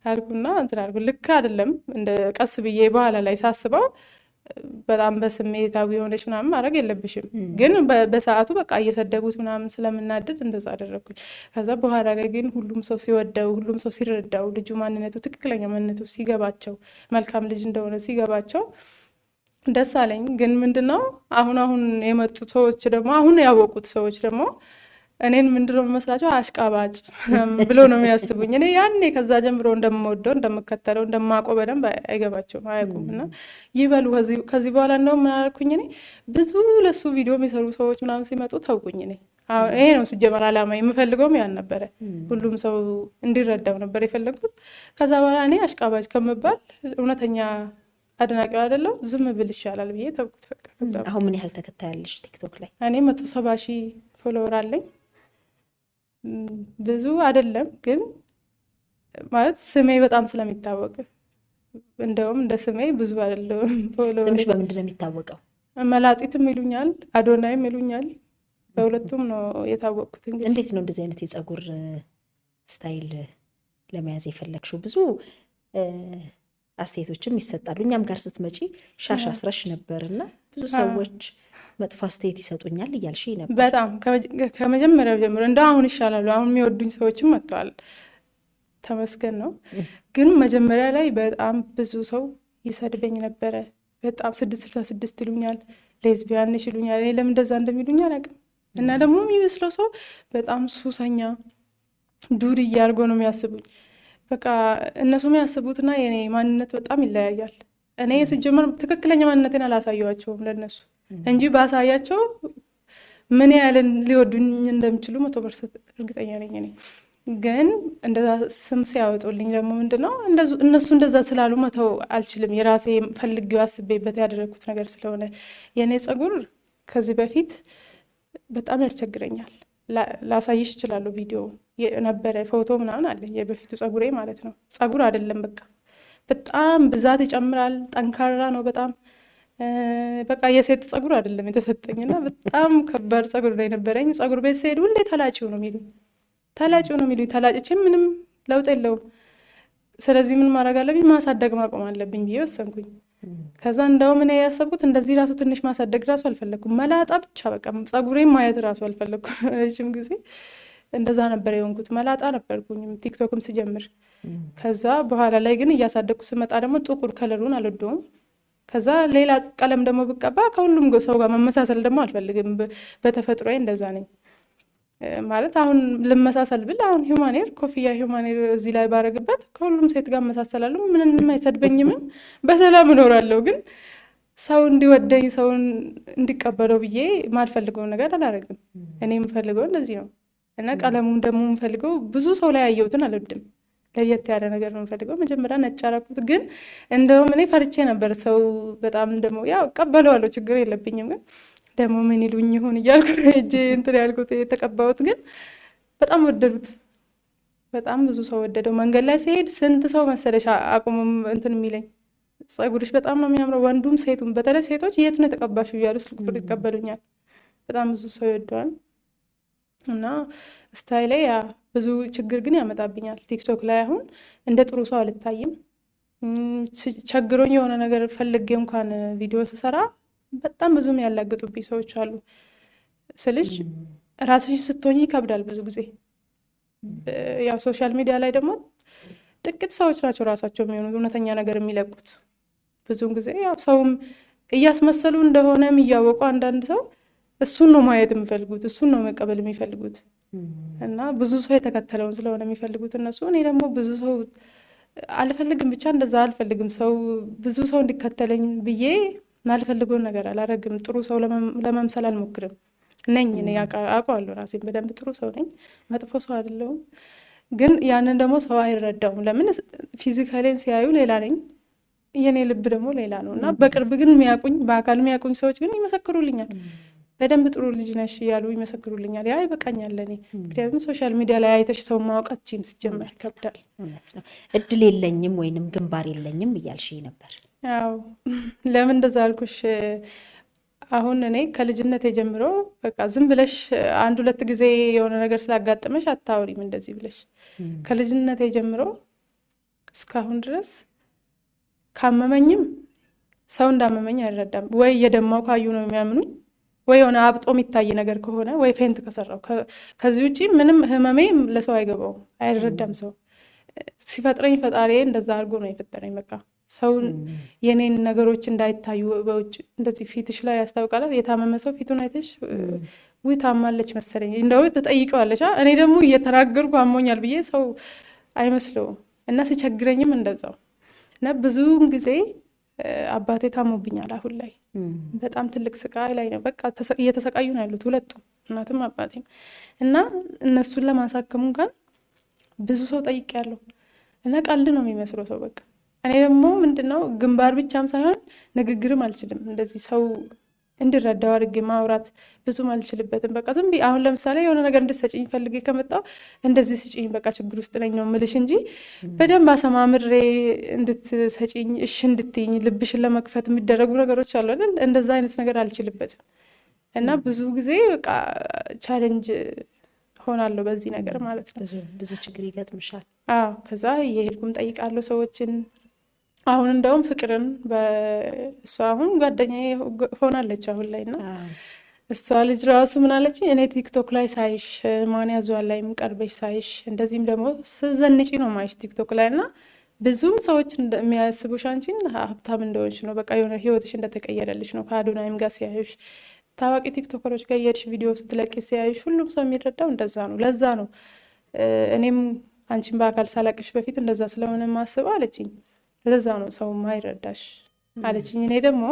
አልኩና እንትን አልኩ። ልክ አይደለም እንደ ቀስ ብዬ በኋላ ላይ ሳስበው በጣም በስሜታዊ የሆነች ምናምን ማድረግ የለብሽም፣ ግን በሰዓቱ በቃ እየሰደቡት ምናምን ስለምናደድ እንደዛ አደረግኩኝ። ከዛ በኋላ ላይ ግን ሁሉም ሰው ሲወደው፣ ሁሉም ሰው ሲረዳው፣ ልጁ ማንነቱ ትክክለኛ ማንነቱ ሲገባቸው፣ መልካም ልጅ እንደሆነ ሲገባቸው ደስ አለኝ። ግን ምንድነው አሁን የመጡት ሰዎች ደግሞ አሁን ያወቁት ሰዎች ደግሞ እኔን ምንድነው የሚመስላቸው አሽቃባጭ ብሎ ነው የሚያስቡኝ። እኔ ያኔ ከዛ ጀምሮ እንደምወደው እንደምከተለው እንደማውቀው በደንብ አይገባቸውም፣ አያውቁም። እና ይበሉ ከዚህ በኋላ እንደውም ምን አደረኩኝ እኔ ብዙ ለሱ ቪዲዮ የሚሰሩ ሰዎች ምናምን ሲመጡ ተውኩኝ። እኔ ይሄ ነው ሲጀመር አላማ፣ የምፈልገውም ያን ነበረ። ሁሉም ሰው እንዲረዳው ነበር የፈለግኩት። ከዛ በኋላ እኔ አሽቃባጭ ከምባል እውነተኛ አድናቂው አይደለው ዝም ብል ይሻላል ብዬ ተውኩት። በቃ አሁን ምን ያህል ተከታይ ያለሽ ቲክቶክ ላይ? እኔ 170,000 ፎሎወር አለኝ። ብዙ አይደለም ግን ማለት ስሜ በጣም ስለሚታወቅ፣ እንደውም እንደ ስሜ ብዙ አይደለም ፎሎወር። ስምሽ በምንድን ነው የሚታወቀው? መላጢትም ይሉኛል፣ አዶናይም ይሉኛል። በሁለቱም ነው የታወቅኩት። እንዴት ነው እንደዚህ አይነት የፀጉር ስታይል ለመያዝ የፈለግሽው? ብዙ አስተያየቶችም ይሰጣሉ። እኛም ጋር ስትመጪ ሻሽ አስረሽ ነበርና ብዙ ሰዎች መጥፎ አስተያየት ይሰጡኛል እያልሽ ነበር። በጣም ከመጀመሪያው ጀምሮ እንደ አሁን ይሻላሉ። አሁን የሚወዱኝ ሰዎችም መጥተዋል፣ ተመስገን ነው። ግን መጀመሪያ ላይ በጣም ብዙ ሰው ይሰድበኝ ነበረ። በጣም 666 ይሉኛል፣ ሌዝቢያን ነሽ ይሉኛል። እኔ ለምን እንደዛ እንደሚሉኝ አላውቅም። እና ደግሞ የሚመስለው ሰው በጣም ሱሰኛ ዱርዬ አድርጎ ነው የሚያስቡኝ። በቃ እነሱ የሚያስቡትና የኔ ማንነት በጣም ይለያያል። እኔ ስጀምር ትክክለኛ ማንነቴን አላሳየዋቸውም ለነሱ እንጂ ባሳያቸው ምን ያህልን ሊወዱኝ እንደሚችሉ 100% እርግጠኛ ነኝ። እኔ ግን እንደዛ ስም ሲያወጡልኝ ደግሞ ምንድነው እነሱ እንደዛ ስላሉ መተው አልችልም። የራሴ ፈልጌው አስቤበት ያደረግኩት ነገር ስለሆነ የኔ ጸጉር ከዚህ በፊት በጣም ያስቸግረኛል። ላሳይሽ እችላለሁ። ቪዲዮ ነበረ፣ ፎቶ ምናምን አለ። የበፊቱ ጸጉሬ ማለት ነው። ጸጉር አይደለም በጣም ብዛት ይጨምራል። ጠንካራ ነው በጣም በቃ የሴት ጸጉር አይደለም የተሰጠኝና በጣም ከባድ ጸጉር ነው የነበረኝ። ጸጉር ቤት ስሄድ ሁሌ ተላጭው ነው የሚሉኝ። ተላጭቼ ምንም ለውጥ የለውም። ስለዚህ ምን ማድረግ አለብኝ? ማሳደግ ማቆም አለብኝ ብዬ ወሰንኩኝ። ከዛ እንደውም እኔ ያሰብኩት እንደዚህ ራሱ ትንሽ ማሳደግ ራሱ አልፈለኩም። መላጣ ብቻ በቃ ጸጉሬን ማየት ራሱ አልፈለኩም። ረጅም ጊዜ እንደዛ ነበር የሆንኩት። መላጣ ነበርኩኝ ቲክቶክም ስጀምር። ከዛ በኋላ ላይ ግን እያሳደግኩ ስመጣ ደግሞ ጥቁር ከለሩን አልወደውም። ከዛ ሌላ ቀለም ደግሞ ብቀባ ከሁሉም ሰው ጋር መመሳሰል ደግሞ አልፈልግም። በተፈጥሮዬ እንደዛ ነኝ ማለት። አሁን ልመሳሰል ብል አሁን ሂውማኔር ኮፍያ ሂውማኔር እዚህ ላይ ባረግበት ከሁሉም ሴት ጋር መሳሰላለሁ። ምንም አይሰድበኝም፣ በሰላም እኖራለሁ። ግን ሰው እንዲወደኝ ሰውን እንዲቀበለው ብዬ ማልፈልገውን ነገር አላረግም። እኔ የምፈልገው እንደዚህ ነው። እና ቀለሙም ደግሞ የምፈልገው ብዙ ሰው ላይ ያየሁትን አልወድም። ለየት ያለ ነገር ነው የምፈልገው። መጀመሪያ ነጭ አደረኩት። ግን እንደውም እኔ ፈርቼ ነበር። ሰው በጣም ደግሞ ያው ቀበለዋለሁ፣ ችግር የለብኝም። ግን ደግሞ ምን ይሉኝ ይሁን እያልኩ እጄ እንትን ያልኩት የተቀባሁት። ግን በጣም ወደዱት። በጣም ብዙ ሰው ወደደው። መንገድ ላይ ሲሄድ ስንት ሰው መሰለሽ አቁሙም እንትን የሚለኝ ጸጉርሽ በጣም ነው የሚያምረው፣ ወንዱም ሴቱም። በተለይ ሴቶች የት ነው የተቀባሽው እያሉ ስልክ ቁጥር ይቀበሉኛል። በጣም ብዙ ሰው ይወደዋል። እና ስታይሌ ያ ብዙ ችግር ግን ያመጣብኛል። ቲክቶክ ላይ አሁን እንደ ጥሩ ሰው አልታይም። ቸግሮኝ የሆነ ነገር ፈልጌ እንኳን ቪዲዮ ስሰራ በጣም ብዙም ያላግጡብኝ ሰዎች አሉ። ስልሽ ራስሽ ስትሆኝ ይከብዳል ብዙ ጊዜ። ያው ሶሻል ሚዲያ ላይ ደግሞ ጥቂት ሰዎች ናቸው ራሳቸው የሚሆኑት እውነተኛ ነገር የሚለቁት። ብዙውን ጊዜ ያው ሰውም እያስመሰሉ እንደሆነም እያወቁ አንዳንድ ሰው እሱን ነው ማየት የሚፈልጉት፣ እሱን ነው መቀበል የሚፈልጉት። እና ብዙ ሰው የተከተለውን ስለሆነ የሚፈልጉት እነሱ። እኔ ደግሞ ብዙ ሰው አልፈልግም፣ ብቻ እንደዛ አልፈልግም። ሰው ብዙ ሰው እንዲከተለኝ ብዬ ማልፈልገውን ነገር አላረግም። ጥሩ ሰው ለመምሰል አልሞክርም። ነኝ እኔ አውቀዋለሁ ራሴን በደንብ ጥሩ ሰው ነኝ፣ መጥፎ ሰው አይደለሁም። ግን ያንን ደግሞ ሰው አይረዳውም። ለምን? ፊዚካሌን ሲያዩ ሌላ ነኝ፣ የኔ ልብ ደግሞ ሌላ ነው። እና በቅርብ ግን የሚያውቁኝ በአካል የሚያውቁኝ ሰዎች ግን ይመሰክሩልኛል። በደንብ ጥሩ ልጅ ነሽ እያሉ ይመሰክሩልኛል። ያ ይበቃኛል ለእኔ። ምክንያቱም ሶሻል ሚዲያ ላይ አይተሽ ሰው ማውቃችም ሲጀመር ይከብዳል። እውነት ነው። እድል የለኝም ወይንም ግንባር የለኝም እያልሽ ነበር። አዎ ለምን እንደዛ አልኩሽ? አሁን እኔ ከልጅነት ጀምሮ በቃ ዝም ብለሽ አንድ ሁለት ጊዜ የሆነ ነገር ስላጋጠመሽ አታውሪም እንደዚህ ብለሽ። ከልጅነት ጀምሮ እስካሁን ድረስ ካመመኝም ሰው እንዳመመኝ አይረዳም። ወይ የደማው ካዩ ነው የሚያምኑኝ፣ ወይ የሆነ አብጦ የሚታይ ነገር ከሆነ፣ ወይ ፌንት ከሰራው። ከዚህ ውጪ ምንም ህመሜ ለሰው አይገባውም፣ አይረዳም። ሰው ሲፈጥረኝ ፈጣሪ እንደዛ አድርጎ ነው የፈጠረኝ። በቃ ሰውን የኔን ነገሮች እንዳይታዩ በውጭ እንደዚህ ፊትሽ ላይ ያስታውቃል። የታመመ ሰው ፊቱን አይተሽ ውይ ታማለች መሰለኝ እንደው ትጠይቀዋለች። እኔ ደግሞ እየተናገርኩ አሞኛል ብዬ ሰው አይመስለውም። እና ሲቸግረኝም እንደዛው። እና ብዙውን ጊዜ አባቴ ታሞብኛል። አሁን ላይ በጣም ትልቅ ስቃይ ላይ ነው። በቃ እየተሰቃዩ ነው ያሉት ሁለቱም፣ እናትም አባቴም። እና እነሱን ለማሳከሙ እንኳን ብዙ ሰው ጠይቄያለሁ። እና ቀልድ ነው የሚመስለው ሰው በቃ። እኔ ደግሞ ምንድነው ግንባር ብቻም ሳይሆን ንግግርም አልችልም። እንደዚህ ሰው እንዲረዳው አድርጌ ማውራት ብዙም አልችልበትም። በቃ ዝም ብዬ አሁን ለምሳሌ የሆነ ነገር እንድትሰጪኝ ፈልጌ ከመጣሁ እንደዚህ ስጪኝ በቃ ችግር ውስጥ ነኝ ነው የምልሽ እንጂ በደንብ አሰማምሬ እንድትሰጪኝ እሺ እንድትይኝ ልብሽን ለመክፈት የሚደረጉ ነገሮች አሉ አይደል? እንደዛ አይነት ነገር አልችልበትም። እና ብዙ ጊዜ በቃ ቻሌንጅ ሆናለሁ በዚህ ነገር ማለት ነው። ብዙ ችግር ይገጥምሻል። አዎ ከዛ የሄድኩም ጠይቃለሁ ሰዎችን። አሁን እንደውም ፍቅርን በእሷ አሁን ጓደኛዬ ሆናለች አሁን ላይ። እና እሷ ልጅ ራሱ ምን አለች? እኔ ቲክቶክ ላይ ሳይሽ ማን ያዟል ላይም ቀርበሽ ሳይሽ እንደዚህም ደግሞ ስዘንጪ ነው ማይሽ ቲክቶክ ላይ እና ብዙም ሰዎች የሚያስቡሽ አንቺን ሀብታም እንደሆንሽ ነው። በቃ የሆነ ህይወትሽ እንደተቀየረልሽ ነው። ከአዶናይም ጋር ሲያዩሽ፣ ታዋቂ ቲክቶከሮች ጋር የሄድሽ ቪዲዮ ስትለቂ ሲያዩሽ፣ ሁሉም ሰው የሚረዳው እንደዛ ነው። ለዛ ነው እኔም አንቺን በአካል ሳላቅሽ በፊት እንደዛ ስለሆነ ማስበው አለችኝ። ለዛ ነው ሰው ማይረዳሽ አለችኝ። እኔ ደግሞ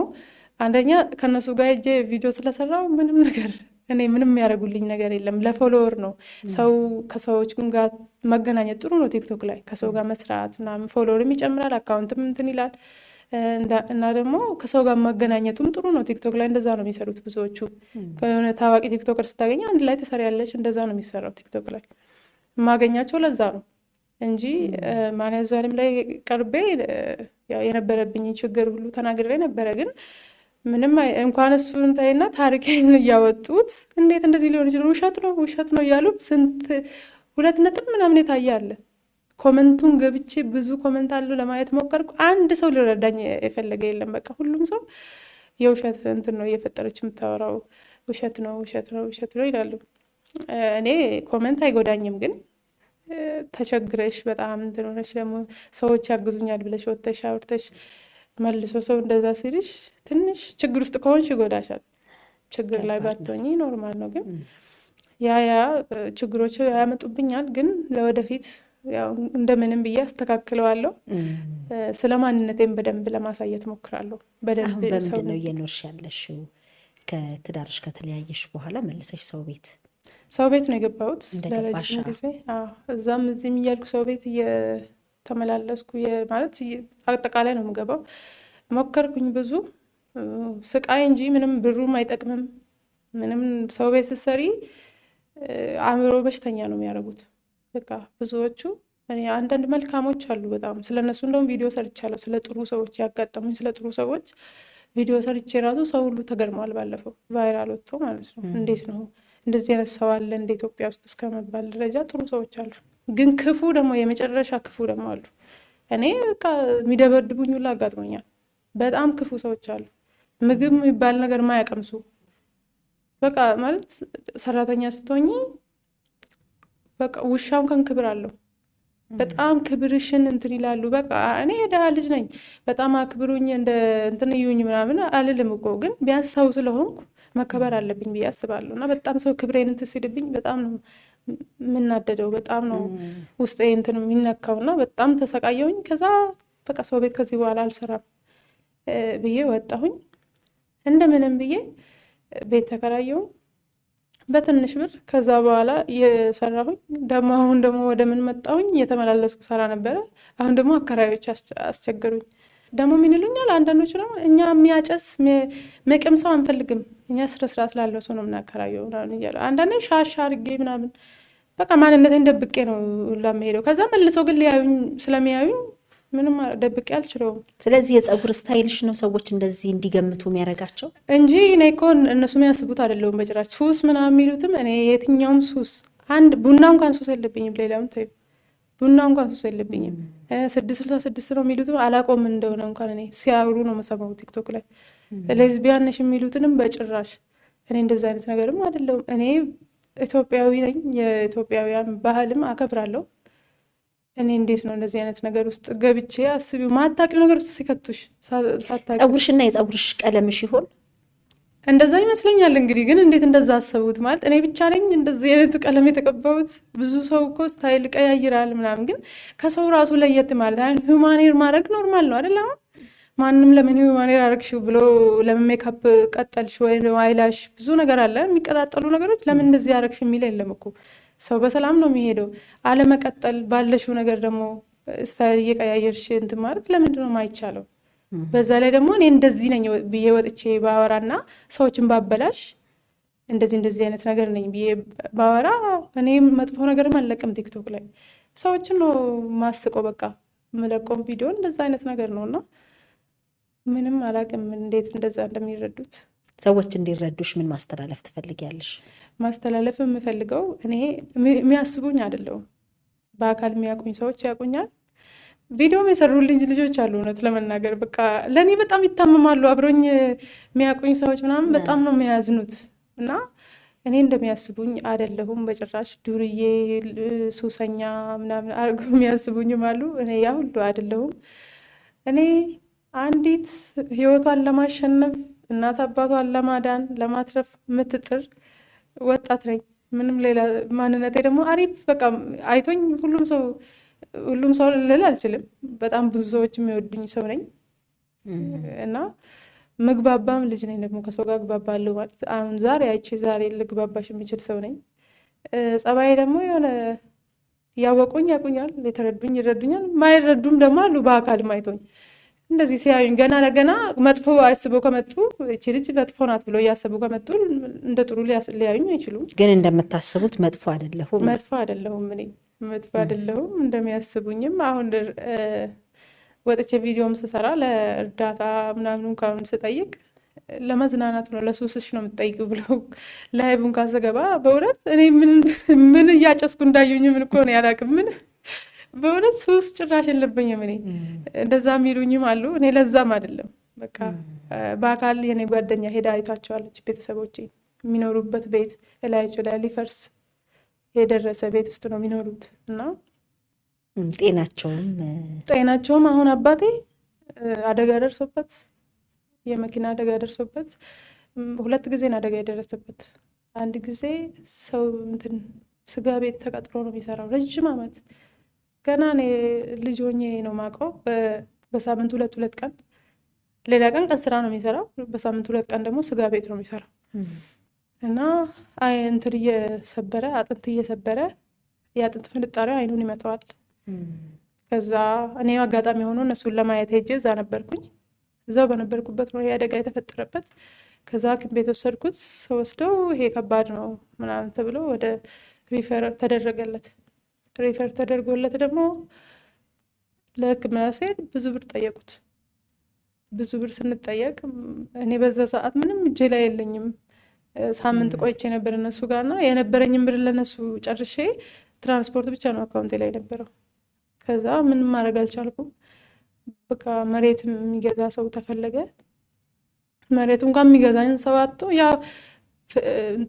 አንደኛ ከነሱ ጋር ሄጄ ቪዲዮ ስለሰራው ምንም ነገር እኔ ምንም የሚያደርጉልኝ ነገር የለም። ለፎሎወር ነው። ሰው ከሰዎች ጋር መገናኘት ጥሩ ነው። ቲክቶክ ላይ ከሰው ጋር መስራት ምናምን ፎሎወርም ይጨምራል፣ አካውንትም እንትን ይላል እና ደግሞ ከሰው ጋር መገናኘቱም ጥሩ ነው። ቲክቶክ ላይ እንደዛ ነው የሚሰሩት ብዙዎቹ። ከሆነ ታዋቂ ቲክቶከር ስታገኘ አንድ ላይ ትሰሪያለሽ። እንደዛ ነው የሚሰራው ቲክቶክ ላይ። የማገኛቸው ለዛ ነው እንጂ ማንያዟንም ላይ ቀርቤ የነበረብኝ ችግር ሁሉ ተናግሬ ነበረ። ግን ምንም እንኳን እሱን ታይና ታሪኬን እያወጡት እንዴት እንደዚህ ሊሆን ይችላል? ውሸት ነው እያሉ ስንት 2 ነጥብ ምናምን የታየ አለ። ኮመንቱን ገብቼ ብዙ ኮመንት አሉ ለማየት ሞከርኩ። አንድ ሰው ሊረዳኝ የፈለገ የለም። በቃ ሁሉም ሰው የውሸት እንትን ነው እየፈጠረች የምታወራው፣ ውሸት ነው ይላሉ። እኔ ኮመንት አይጎዳኝም፣ ግን ተቸግረሽ በጣም እንትን ሆነሽ ደግሞ ሰዎች ያግዙኛል ብለሽ ወጥተሽ አውርተሽ መልሶ ሰው እንደዛ ሲልሽ ትንሽ ችግር ውስጥ ከሆንሽ ይጎዳሻል። ችግር ላይ ባትሆኚ ኖርማል ነው። ግን ያ ችግሮች ያመጡብኛል። ግን ለወደፊት ያው እንደምንም ብዬ አስተካክለዋለሁ። ስለ ማንነቴም በደንብ ለማሳየት ሞክራለሁ። በደንብ በምንድን ነው እየኖርሽ ያለሽው? ከትዳርሽ ከተለያየሽ በኋላ መልሰሽ ሰው ቤት ነው የገባሁት ለረጅም ጊዜ። እዛም እዚህም እያልኩ ሰው ቤት እየተመላለስኩ ማለት አጠቃላይ ነው የምገባው። ሞከርኩኝ ብዙ ስቃይ እንጂ ምንም ብሩም አይጠቅምም። ምንም ሰው ቤት ስትሰሪ አእምሮ በሽተኛ ነው የሚያደርጉት። በቃ ብዙዎቹ አንዳንድ መልካሞች አሉ በጣም ስለነሱ እንደውም ቪዲዮ ሰርቻለሁ። ስለ ጥሩ ሰዎች ያጋጠሙኝ ስለ ጥሩ ሰዎች ቪዲዮ ሰርቼ ራሱ ሰው ሁሉ ተገርሟል። ባለፈው ቫይራል ወጥቶ ማለት ነው። እንዴት ነው እንደዚህ አይነት ሰው አለ እንደ ኢትዮጵያ ውስጥ እስከመባል ደረጃ ጥሩ ሰዎች አሉ። ግን ክፉ ደግሞ የመጨረሻ ክፉ ደግሞ አሉ። እኔ በቃ የሚደበድቡኝ ሁሉ አጋጥሞኛል። በጣም ክፉ ሰዎች አሉ። ምግብ የሚባል ነገር ማያቀምሱ በቃ ማለት ሰራተኛ ስትሆኚ በቃ ውሻው ከን ክብር አለው። በጣም ክብርሽን እንትን ይላሉ። በቃ እኔ የደሃ ልጅ ነኝ በጣም አክብሩኝ እንደ እንትን እዩኝ ምናምን አልልም እኮ፣ ግን ቢያንስ ሰው ስለሆንኩ መከበር አለብኝ ብዬ አስባለሁ። እና በጣም ሰው ክብሬን እንትን ሲልብኝ በጣም ነው የምናደደው። በጣም ነው ውስጤ እንትን የሚነካው እና በጣም ተሰቃየሁኝ። ከዛ በቃ ሰው ቤት ከዚህ በኋላ አልሰራም ብዬ ወጣሁኝ። እንደምንም ብዬ ቤት ተከራየሁኝ በትንሽ ብር። ከዛ በኋላ የሰራሁኝ ደግሞ አሁን ደግሞ ወደ ምን መጣሁኝ? እየተመላለስኩ ሰራ ነበረ። አሁን ደግሞ አከራዮች አስቸገሩኝ። ደግሞ ምን ይሉኛል አንዳንዶች ደግሞ እኛ የሚያጨስ መቅም ሰው አንፈልግም፣ እኛ ስርዓት ላለው ሰው ነው የምናከራየው ምናምን እያሉ አንዳንዴ ሻሻ አድርጌ ምናምን በቃ ማንነቴን ደብቄ ነው ለመሄደው። ከዛ መልሰው ግን ስለሚያዩኝ ምንም ደብቄ አልችለውም። ስለዚህ የፀጉር ስታይልሽ ነው ሰዎች እንደዚህ እንዲገምቱ የሚያደርጋቸው እንጂ እኔ እኮ እነሱ የሚያስቡት አይደለሁም በጭራሽ። ሱስ ምናምን የሚሉትም እኔ የትኛውም ሱስ ቡና እንኳን ሱስ የለብኝም። ሌላውን ተይው፣ ቡና እንኳን ሱስ የለብኝም። 666 ነው የሚሉትም አላቆም እንደሆነ እንኳን እኔ ሲያወሩ ነው መሰማው ቲክቶክ ላይ። ሌዝቢያን ነሽ የሚሉትንም በጭራሽ እኔ እንደዛ አይነት ነገርም አይደለሁም። እኔ ኢትዮጵያዊ ነኝ። የኢትዮጵያውያን ባህልም አከብራለሁ። እኔ እንዴት ነው እንደዚህ አይነት ነገር ውስጥ ገብቼ አስቢው ማታውቂው ነገር ውስጥ ሲከቱሽ ሳታውቂ። ፀጉርሽና የፀጉርሽ ቀለምሽ ይሆን እንደዛ ይመስለኛል። እንግዲህ ግን እንዴት እንደዛ አሰቡት? ማለት እኔ ብቻ ነኝ እንደዚህ አይነት ቀለም የተቀባሁት? ብዙ ሰው እኮ ስታይል ቀያይራል ምናምን፣ ግን ከሰው ራሱ ለየት ማለት አሁን ሂውማኔር ማድረግ ኖርማል ነው አይደል? አሁን ማንም ለምን ሂውማኔር አደረግሽው ብሎ ለምን ሜካፕ ቀጠልሽ ወይ አይላሽ፣ ብዙ ነገር አለ የሚቀጣጠሉ ነገሮች። ለምን እንደዚህ አደረግሽ የሚል የለም እኮ። ሰው በሰላም ነው የሚሄደው። አለመቀጠል ባለሽው ነገር ደግሞ ስታይል እየቀያየርሽ እንትን ማለት ለምንድን ነው የማይቻለው? በዛ ላይ ደግሞ እኔ እንደዚህ ነኝ ብዬ ወጥቼ ባወራና ሰዎችን ባበላሽ እንደዚህ አይነት ነገር ነኝ ብዬ ባወራ እኔ መጥፎ ነገርም አልለቅም ቲክቶክ ላይ ሰዎችን ነው ማስቆ በቃ መለቆም ቪዲዮ እንደዛ አይነት ነገር ነውና ምንም አላቅም እንዴት እንደዛ እንደሚረዱት። ሰዎች እንዲረዱሽ ምን ማስተላለፍ ትፈልጊያለሽ? ማስተላለፍ የምፈልገው እኔ የሚያስቡኝ አይደለሁም። በአካል የሚያውቁኝ ሰዎች ያውቁኛል። ቪዲዮም የሰሩልኝ ልጆች አሉ። እውነት ለመናገር በቃ ለእኔ በጣም ይታመማሉ። አብሮኝ የሚያውቁኝ ሰዎች ምናምን በጣም ነው የሚያዝኑት። እና እኔ እንደሚያስቡኝ አይደለሁም በጭራሽ። ዱርዬ ሱሰኛ ምናምን አድርገው የሚያስቡኝም አሉ። እኔ ያ ሁሉ አይደለሁም። እኔ አንዲት ህይወቷን ለማሸነፍ እናት አባቷን ለማዳን ለማትረፍ የምትጥር ወጣት ነኝ። ምንም ሌላ ማንነቴ ደግሞ አሪፍ በቃ አይቶኝ ሁሉም ሰው ልል አልችልም። በጣም ብዙ ሰዎች የሚወዱኝ ሰው ነኝ እና ምግባባም ልጅ ነኝ። ደግሞ ከሰው ጋር ግባባለሁ ማለት አሁን ዛሬ አይቼ ዛሬ ልግባባሽ የሚችል ሰው ነኝ። ጸባዬ ደግሞ የሆነ ያወቁኝ ያቁኛል፣ የተረዱኝ ይረዱኛል፣ ማይረዱም ደግሞ አሉ በአካልም አይቶኝ እንደዚህ ሲያዩኝ ገና ለገና መጥፎ አስበው ከመጡ እቺ ልጅ መጥፎ ናት ብሎ እያሰቡ ከመጡ እንደ ጥሩ ሊያዩኝ አይችሉም። ግን እንደምታስቡት መጥፎ አይደለሁም። መጥፎ አይደለሁም። እኔ መጥፎ አይደለሁም እንደሚያስቡኝም። አሁን ወጥቼ ቪዲዮም ስሰራ ለእርዳታ ምናምን እንኳን ስጠይቅ ለመዝናናት ነው ለሱስሽ ነው የምትጠይቂው ብለው ላይቡን ካዘገባ በእውነት እኔ ምን እያጨስኩ እንዳዩኝ ምን እኮ ነው ያላቅም። ምን በእውነት ሱስ ጭራሽ የለብኝም። እኔ እንደዛ የሚሉኝም አሉ። እኔ ለዛም አይደለም በቃ በአካል የኔ ጓደኛ ሄዳ አይታቸዋለች። ቤተሰቦቼ የሚኖሩበት ቤት እላያቸው ላይ ሊፈርስ የደረሰ ቤት ውስጥ ነው የሚኖሩት እና ጤናቸውም አሁን አባቴ አደጋ ደርሶበት የመኪና አደጋ ደርሶበት 2 ጊዜ ነው አደጋ የደረሰበት። አንድ ጊዜ ሰው ስጋ ቤት ተቀጥሮ ነው የሚሰራው ረጅም ዓመት። ገና እኔ ልጅ ሆኜ ነው የማውቀው። በሳምንት 2 ቀን ሌላ ቀን ስራ ነው የሚሰራው። በሳምንት 2 ቀን ደግሞ ስጋ ቤት ነው የሚሰራው እና አጥንት እየሰበረ የአጥንት ፍንጣሪው አይኑን ይመታዋል። ከዛ እኔ አጋጣሚ ሆኖ እነሱን ለማየት ሄጄ እዛ ነበርኩኝ። እዛው በነበርኩበት ነው የአደጋ የተፈጠረበት። ከዛ ሐኪም ቤት ወሰድኩት። ወስደው ይሄ ከባድ ነው ምናምን ተብሎ ወደ ሪፈር ተደረገለት። ሪፈር ተደርጎለት ደግሞ ለሕክምና ሲሄድ ብዙ ብር ጠየቁት። ብዙ ብር ስንጠየቅ እኔ በዛ ሰዓት ምንም እጄ ላይ የለኝም። ሳምንት ቆይቼ ነበር እነሱ ጋርና የነበረኝም ብር ለነሱ ጨርሼ ትራንስፖርት ብቻ ነው አካውንቴ ላይ ነበረው። ከዛ ምንም ማድረግ አልቻልኩም። በቃ መሬት የሚገዛ ሰው ተፈለገ። መሬቱ እንኳን የሚገዛኝ ሰው አጥቶ ያው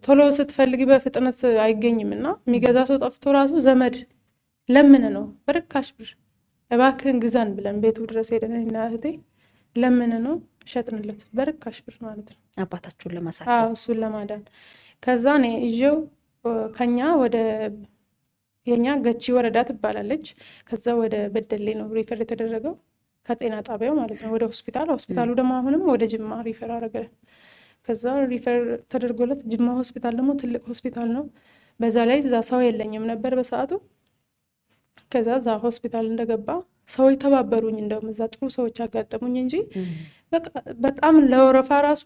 ቶሎ ስትፈልጊ በፍጥነት አይገኝም እና የሚገዛ ሰው ጠፍቶ ራሱ ዘመድ ለምን ነው በርካሽ ብር እባክህን ግዛን ብለን ቤቱ ድረስ ሄደን እና እህቴ ለምን ነው ሸጥንለት በርካሽ ብር ማለት ነው። አባታችሁን ለማሳከም እሱን ለማዳን። ከዛ እኔ ይዤው ከኛ ወደ የኛ ገቺ ወረዳ ትባላለች። ከዛ ወደ በደሌ ነው ሪፈር የተደረገው ከጤና ጣቢያው ማለት ነው ወደ ሆስፒታሉ ደግሞ አሁንም ወደ ጅማ ሪፈር አደረገ። ከዛ ሪፈር ተደርጎለት ጅማ ሆስፒታል ደግሞ ትልቅ ሆስፒታል ነው። በዛ ላይ እዛ ሰው የለኝም ነበር በሰዓቱ። ከዛ እዛ ሆስፒታል እንደገባ ሰዎች ተባበሩኝ። እንደውም እዛ ጥሩ ሰዎች አጋጠሙኝ እንጂ በጣም ለወረፋ ራሱ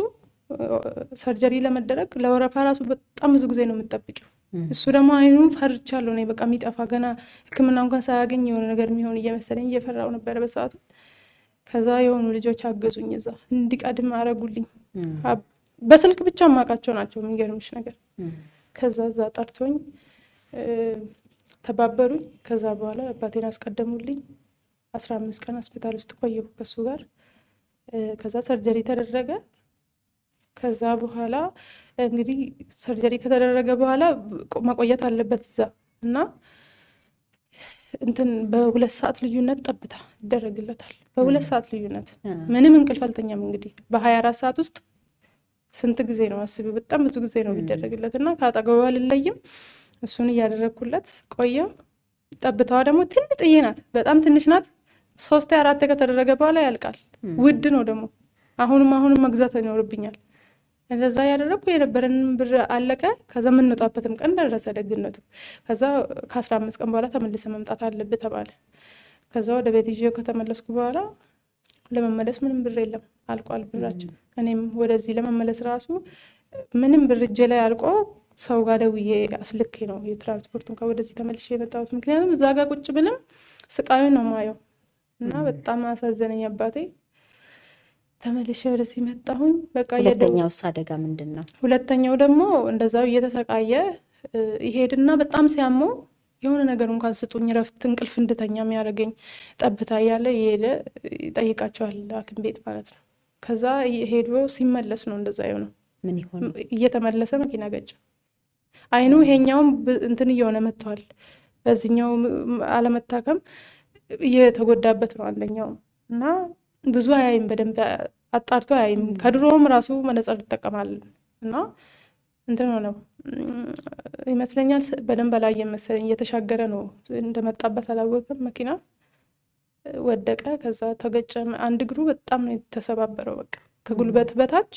ሰርጀሪ ለመደረግ ለወረፋ ራሱ በጣም ብዙ ጊዜ ነው የምጠብቂው። እሱ ደግሞ አይኑን ፈርቻለሁ እኔ በቃ የሚጠፋ ገና ሕክምና እንኳን ሳያገኝ የሆነ ነገር የሚሆን እየመሰለኝ እየፈራው ነበር በሰዓቱ። ከዛ የሆኑ ልጆች አገዙኝ፣ እዛ እንዲቀድም አረጉልኝ። በስልክ ብቻ ማውቃቸው ናቸው የሚገርምሽ ነገር። ከዛ እዛ ጠርቶኝ ተባበሩኝ። ከዛ በኋላ አባቴን አስቀደሙልኝ። 15 ቀን ሆስፒታል ውስጥ ቆየሁ ከሱ ጋር። ከዛ ሰርጀሪ ተደረገ። ከዛ በኋላ እንግዲህ ሰርጀሪ ከተደረገ በኋላ መቆየት አለበት እዛ እና በ2 ሰዓት ልዩነት ጠብታ ይደረግለታል። በ2 ሰዓት ልዩነት ምንም እንቅልፍ አልተኛም። እንግዲህ በ24 ሰዓት ውስጥ ስንት ጊዜ ነው አስቢ፣ በጣም ብዙ ጊዜ ነው የሚደረግለት እና ከአጠገቡ አልለይም። እሱን እያደረግኩለት ቆየሁ። ጠብታዋ ደግሞ ትንጥዬ ናት፣ በጣም ትንሽ ናት። 3-4 ከተደረገ በኋላ ያልቃል። ውድ ነው ደግሞ አሁንም መግዛት ይኖርብኛል። እንደዛ ያደረግኩ የነበረንን ብር አለቀ። ከዛ የምንወጣበትም ቀን ደረሰ ደግነቱ። ከዛ ከ15 ቀን በኋላ ተመልሰ መምጣት አለብህ ተባለ። ከዛ ወደ ቤት ይዤው ከተመለስኩ በኋላ ለመመለስ ምንም ብር የለም፣ አልቋል ብራችን። እኔም ወደዚህ ለመመለስ ራሱ ምንም ብር እጄ ላይ አልቆ ሰው ጋር ደውዬ አስልኬ ነው የትራንስፖርቱን ወደዚህ ተመልሼ የመጣሁት። ምክንያቱም እዛ ጋር ቁጭ ብንም ስቃዩን ነው ማየው እና በጣም አሳዘነኝ አባቴ። ተመልሼ ወደዚህ መጣሁኝ። በቃ ሁለተኛውስ አደጋ ምንድን ነው? ሁለተኛው ደግሞ እንደዛው እየተሰቃየ ይሄድና በጣም ሲያመው የሆነ ነገር እንኳን ስጡኝ ረፍት እንቅልፍ እንድተኛ የሚያደርገኝ ጠብታ እያለ እየሄደ ይጠይቃቸዋል ሐኪም ቤት ማለት ነው። ከዛ ሄዶ ሲመለስ ነው እንደዛ የሆነው። ምን ይሆን? እየተመለሰ መኪና ገጨ። አይኑ ይሄኛውም እንትን እየሆነ መጥቷል። በዚህኛው አለመታከም እየተጎዳበት ነው አንደኛው እና ብዙ አያይም፣ በደንብ አጣርቶ አያይም። ከድሮም ራሱ መነጽር ይጠቀማል እና እንትን ነው ይመስለኛል በደንብ አላየም መሰለኝ። እየተሻገረ ነው እንደመጣበት አላወቅም። መኪና ወደቀ፣ ከዛ ተገጨ። አንድ እግሩ በጣም ነው የተሰባበረው። በቃ ከጉልበት በታች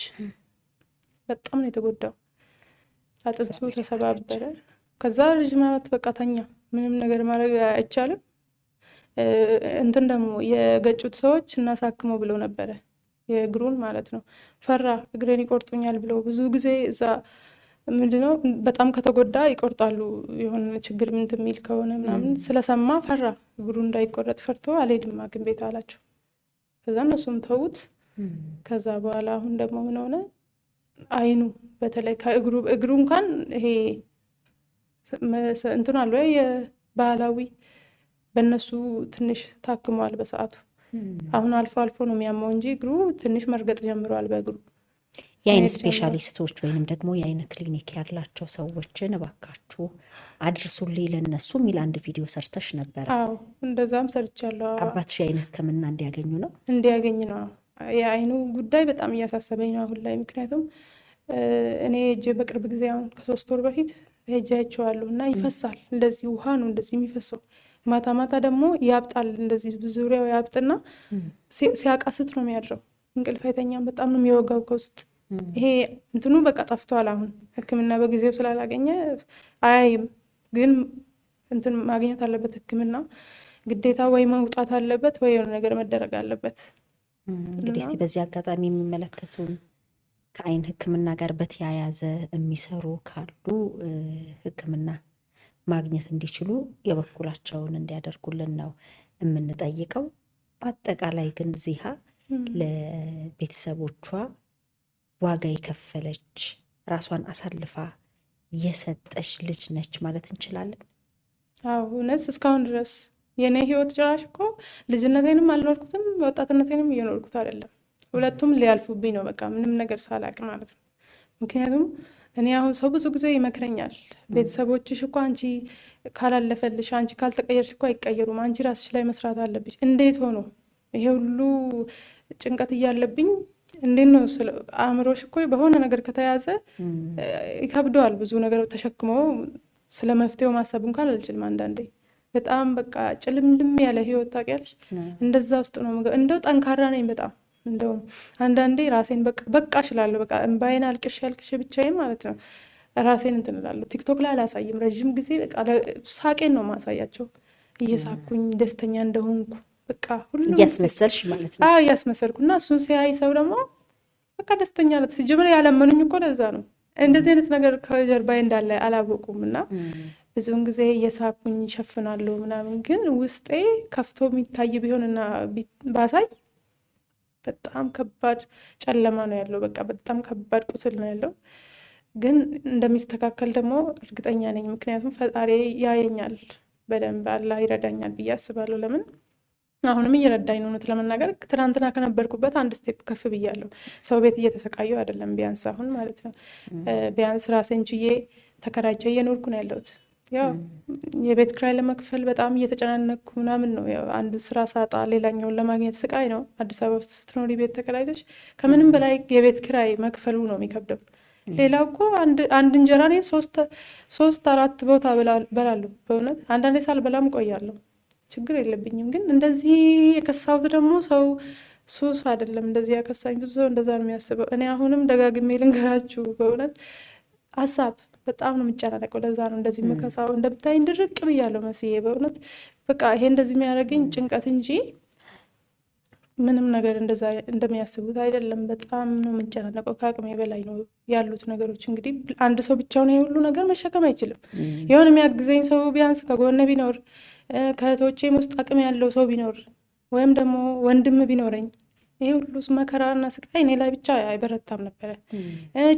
በጣም ነው የተጎዳው። አጥንቱ ተሰባበረ። ከዛ ልጅ ማለት በቃ ተኛ። ምንም ነገር ማድረግ አይቻልም። እንትን ደግሞ የገጩት ሰዎች እናሳክመው ብለው ነበረ፣ የእግሩን ማለት ነው። ፈራ፣ እግሬን ይቆርጡኛል ብለው ብዙ ጊዜ እዛ ምንድነው በጣም ከተጎዳ ይቆርጣሉ፣ የሆነ ችግር እንትን የሚል ከሆነ ምናምን ስለሰማ ፈራ። እግሩ እንዳይቆረጥ ፈርቶ አልሄድም ሐኪም ቤት አላቸው። ከዛ እነሱም ተዉት። ከዛ በኋላ አሁን ደግሞ ምን ሆነ? አይኑ በተለይ እግሩ እንኳን ይሄ እንትን አለ የባህላዊ በእነሱ ትንሽ ታክሟል በሰዓቱ። አሁን አልፎ አልፎ ነው የሚያመው እንጂ እግሩ ትንሽ መርገጥ ጀምሯል በእግሩ። የአይን ስፔሻሊስቶች ወይንም ደግሞ የአይን ክሊኒክ ያላቸው ሰዎችን እባካችሁ አድርሱልኝ ለነሱ የሚል አንድ ቪዲዮ ሰርተሽ ነበረ። አዎ እንደዛም ሰርቻለሁ። አባትሽ የአይን ሕክምና እንዲያገኙ ነው ነው። የአይኑ ጉዳይ በጣም እያሳሰበኝ ነው አሁን ላይ። ምክንያቱም እኔ ሄጄ በቅርብ ጊዜ አሁን ከ3 ወር በፊት ሄጄ አይቼዋለሁ እና ይፈሳል። እንደዚህ ውሃ ነው እንደዚህ የሚፈሰው። ማታ ማታ ደግሞ ያብጣል፣ እንደዚህ ዙሪያው ያብጥና ሲያቃስት ነው የሚያድረው። እንቅልፍ አይተኛም። በጣም ነው የሚወጋው ከውስጥ። ይሄ እንትኑ በቃ ጠፍቷል። አሁን ህክምና በጊዜው ስላላገኘ አያይም፣ ግን እንትን ማግኘት አለበት ህክምና ግዴታ። ወይ መውጣት አለበት ወይ የሆነ ነገር መደረግ አለበት። እንግዲህ እስቲ በዚህ አጋጣሚ የሚመለከቱ ከአይን ህክምና ጋር በተያያዘ የሚሰሩ ካሉ ህክምና ማግኘት እንዲችሉ የበኩላቸውን እንዲያደርጉልን ነው የምንጠይቀው። በአጠቃላይ ግን ዚሃ ለቤተሰቦቿ ዋጋ የከፈለች ራሷን አሳልፋ የሰጠች ልጅ ነች ማለት እንችላለን። አዎ እውነት እስካሁን ድረስ የኔ ህይወት ጭራሽ እኮ ልጅነቴንም አልኖርኩትም፣ ወጣትነቴንም እየኖርኩት አይደለም። ሁለቱም ሊያልፉብኝ ነው በቃ ምንም ነገር ሳላቅ ማለት ነው። ምክንያቱም እኔ አሁን ሰው ብዙ ጊዜ ይመክረኛል፣ ቤተሰቦችሽ እኮ አንቺ ካላለፈልሽ፣ አንቺ ካልተቀየርሽ እኮ አይቀየሩም፣ አንቺ ራስሽ ላይ መስራት አለብሽ። እንዴት ሆኖ ይሄ ሁሉ ጭንቀት እያለብኝ እንዴት ነው አእምሮሽ እኮ በሆነ ነገር ከተያዘ ይከብደዋል። ብዙ ነገር ተሸክሞ ስለ መፍትሄው ማሰብ እንኳን አልችልም አንዳንዴ። በጣም በቃ ጭልምልም ያለ ህይወት ታውቂያለሽ፣ እንደዛ ውስጥ ነው። እንደው ጠንካራ ነኝ በጣም እንደውም አንዳንዴ ራሴን በቃ እችላለሁ። በቃ እምባዬን አልቅሼ ብቻዬን ማለት ነው ራሴን እንትን እላለሁ። ቲክቶክ ላይ አላሳይም ረዥም ጊዜ። በቃ ሳቄን ነው ማሳያቸው፣ እየሳኩኝ ደስተኛ እንደሆንኩ በቃ ሁሉ እያስመሰልሽ ማለት ነው። እያስመሰልኩ እና እሱን ሲያይ ሰው ደግሞ በቃ ደስተኛ ነት። ሲጀምር ያለመኑኝ እኮ ለዛ ነው። እንደዚህ አይነት ነገር ከጀርባዬ እንዳለ አላወቁም እና ብዙውን ጊዜ እየሳኩኝ ይሸፍናለሁ ምናምን፣ ግን ውስጤ ከፍቶ የሚታይ ቢሆንና ባሳይ በጣም ከባድ ጨለማ ነው ያለው። በቃ በጣም ከባድ ቁስል ነው ያለው። ግን እንደሚስተካከል ደግሞ እርግጠኛ ነኝ። ምክንያቱም ፈጣሪ ያየኛል በደንብ፣ አላህ ይረዳኛል ብዬ አስባለሁ። ለምን አሁንም እየረዳኝ ነው። እውነት ለመናገር ትናንትና ከነበርኩበት አንድ ስቴፕ ከፍ ብያለሁ። ሰው ቤት እየተሰቃየሁ አይደለም፣ ቢያንስ አሁን ማለት ነው። ቢያንስ ራሴን ችዬ ተከራይቼ እየኖርኩ ነው ያለሁት። ያው የቤት ክራይ ለመክፈል በጣም እየተጨናነኩ ምናምን ነው። ያው አንዱ ስራ ሳጣ ሌላኛውን ለማግኘት ስቃይ ነው። አዲስ አበባ ውስጥ ስትኖሪ ቤት ተከራይተሽ ከምንም በላይ የቤት ክራይ መክፈሉ ነው የሚከብደው። ሌላው እኮ አንድ እንጀራ እኔ 3-4 ቦታ በላለሁ በእውነት። አንዳንዴ ሳልበላም ቆያለሁ፣ ችግር የለብኝም። ግን እንደዚህ የከሳሁት ደግሞ ሰው ሱስ አይደለም እንደዚህ ያከሳኝ። ብዙ ሰው እንደዛ ነው የሚያስበው። እኔ አሁንም ደጋግሜ ልንገራችሁ በእውነት ሀሳብ በጣም ነው የሚጨናነቀው። ለዛ ነው እንደዚህ መከሳው። እንደምታይ እንድርቅ ብያለሁ መስዬ በእውነት በቃ ይሄ እንደዚህ የሚያደርገኝ ጭንቀት እንጂ ምንም ነገር እንደዛ እንደሚያስቡት አይደለም። በጣም ነው የምጨናነቀው። ከአቅሜ በላይ ነው ያሉት ነገሮች። እንግዲህ አንድ ሰው ብቻውን ይሄ ሁሉ ነገር መሸከም አይችልም። የሆነ የሚያግዘኝ ሰው ቢያንስ ከጎኔ ቢኖር፣ ከእህቶቼም ውስጥ አቅም ያለው ሰው ቢኖር፣ ወይም ደግሞ ወንድም ቢኖረኝ ይሄ ሁሉ መከራና ስቃይ እኔ ላይ ብቻ አይበረታም ነበረ።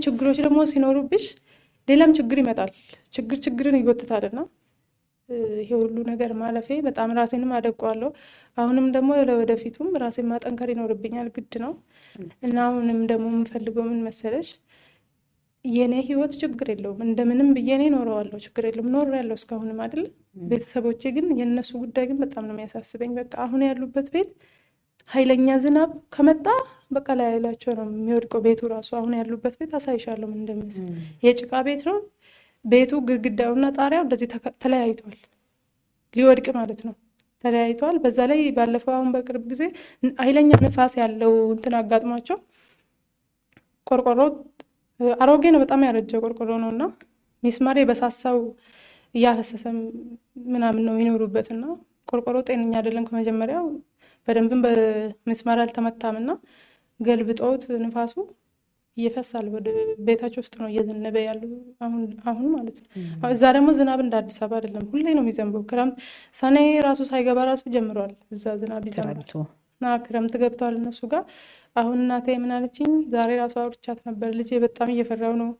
ችግሮች ደግሞ ሲኖሩብሽ ሌላም ችግር ይመጣል። ችግርን ይጎትታልና ይሄ ሁሉ ነገር ማለፌ በጣም ራሴንም አደንቀዋለሁ። አሁንም ደግሞ ለወደፊቱም ራሴን ማጠንከር ይኖርብኛል፣ ግድ ነው። እና አሁንም ደግሞ የምፈልገው ምን መሰለሽ፣ የኔ ህይወት ችግር የለውም እንደምንም ብዬ እኔ ኖረዋለሁ፣ ችግር የለውም ኖሬያለሁ እስካሁንም አይደል። ቤተሰቦቼ ግን የእነሱ ጉዳይ ግን በጣም ነው የሚያሳስበኝ። በቃ አሁን ያሉበት ቤት ኃይለኛ ዝናብ ከመጣ በቃ ላያላቸው ነው የሚወድቀው ቤቱ ራሱ። አሁን ያሉበት ቤት አሳይሻለሁ ምን እንደሚመስል። የጭቃ ቤት ነው ቤቱ፣ ግድግዳውና ጣሪያው እንደዚህ ተለያይቷል፣ ሊወድቅ ማለት ነው ተለያይቷል። በዛ ላይ ባለፈው አሁን በቅርብ ጊዜ ኃይለኛ ንፋስ ያለው እንትን አጋጥሟቸው ቆርቆሮ አሮጌ ነው፣ በጣም ያረጀ ቆርቆሮ ነው እና ሚስማር በሳሳው እያፈሰሰ ምናምን ነው የሚኖሩበት እና ቆርቆሮ ጤነኛ አይደለም ከመጀመሪያው፣ በደንብም በሚስማር አልተመታም እና ገልብጦት ንፋሱ እየፈሳል ወደ ቤታቸው ውስጥ ነው እየዘነበ ያሉ አሁን ማለት ነው። እዛ ደግሞ ዝናብ እንደ አዲስ አበባ አይደለም፣ ሁሌ ነው የሚዘንበው። ክረምት ሰኔ ራሱ ሳይገባ ራሱ ጀምሯል እዛ ዝናብ ይዘንባል። ክረምት ገብተዋል እነሱ ጋር። አሁን እናቴ ምን አለችኝ ዛሬ ራሱ አውርቻት ነበር፣ ልጄ በጣም እየፈራው ነው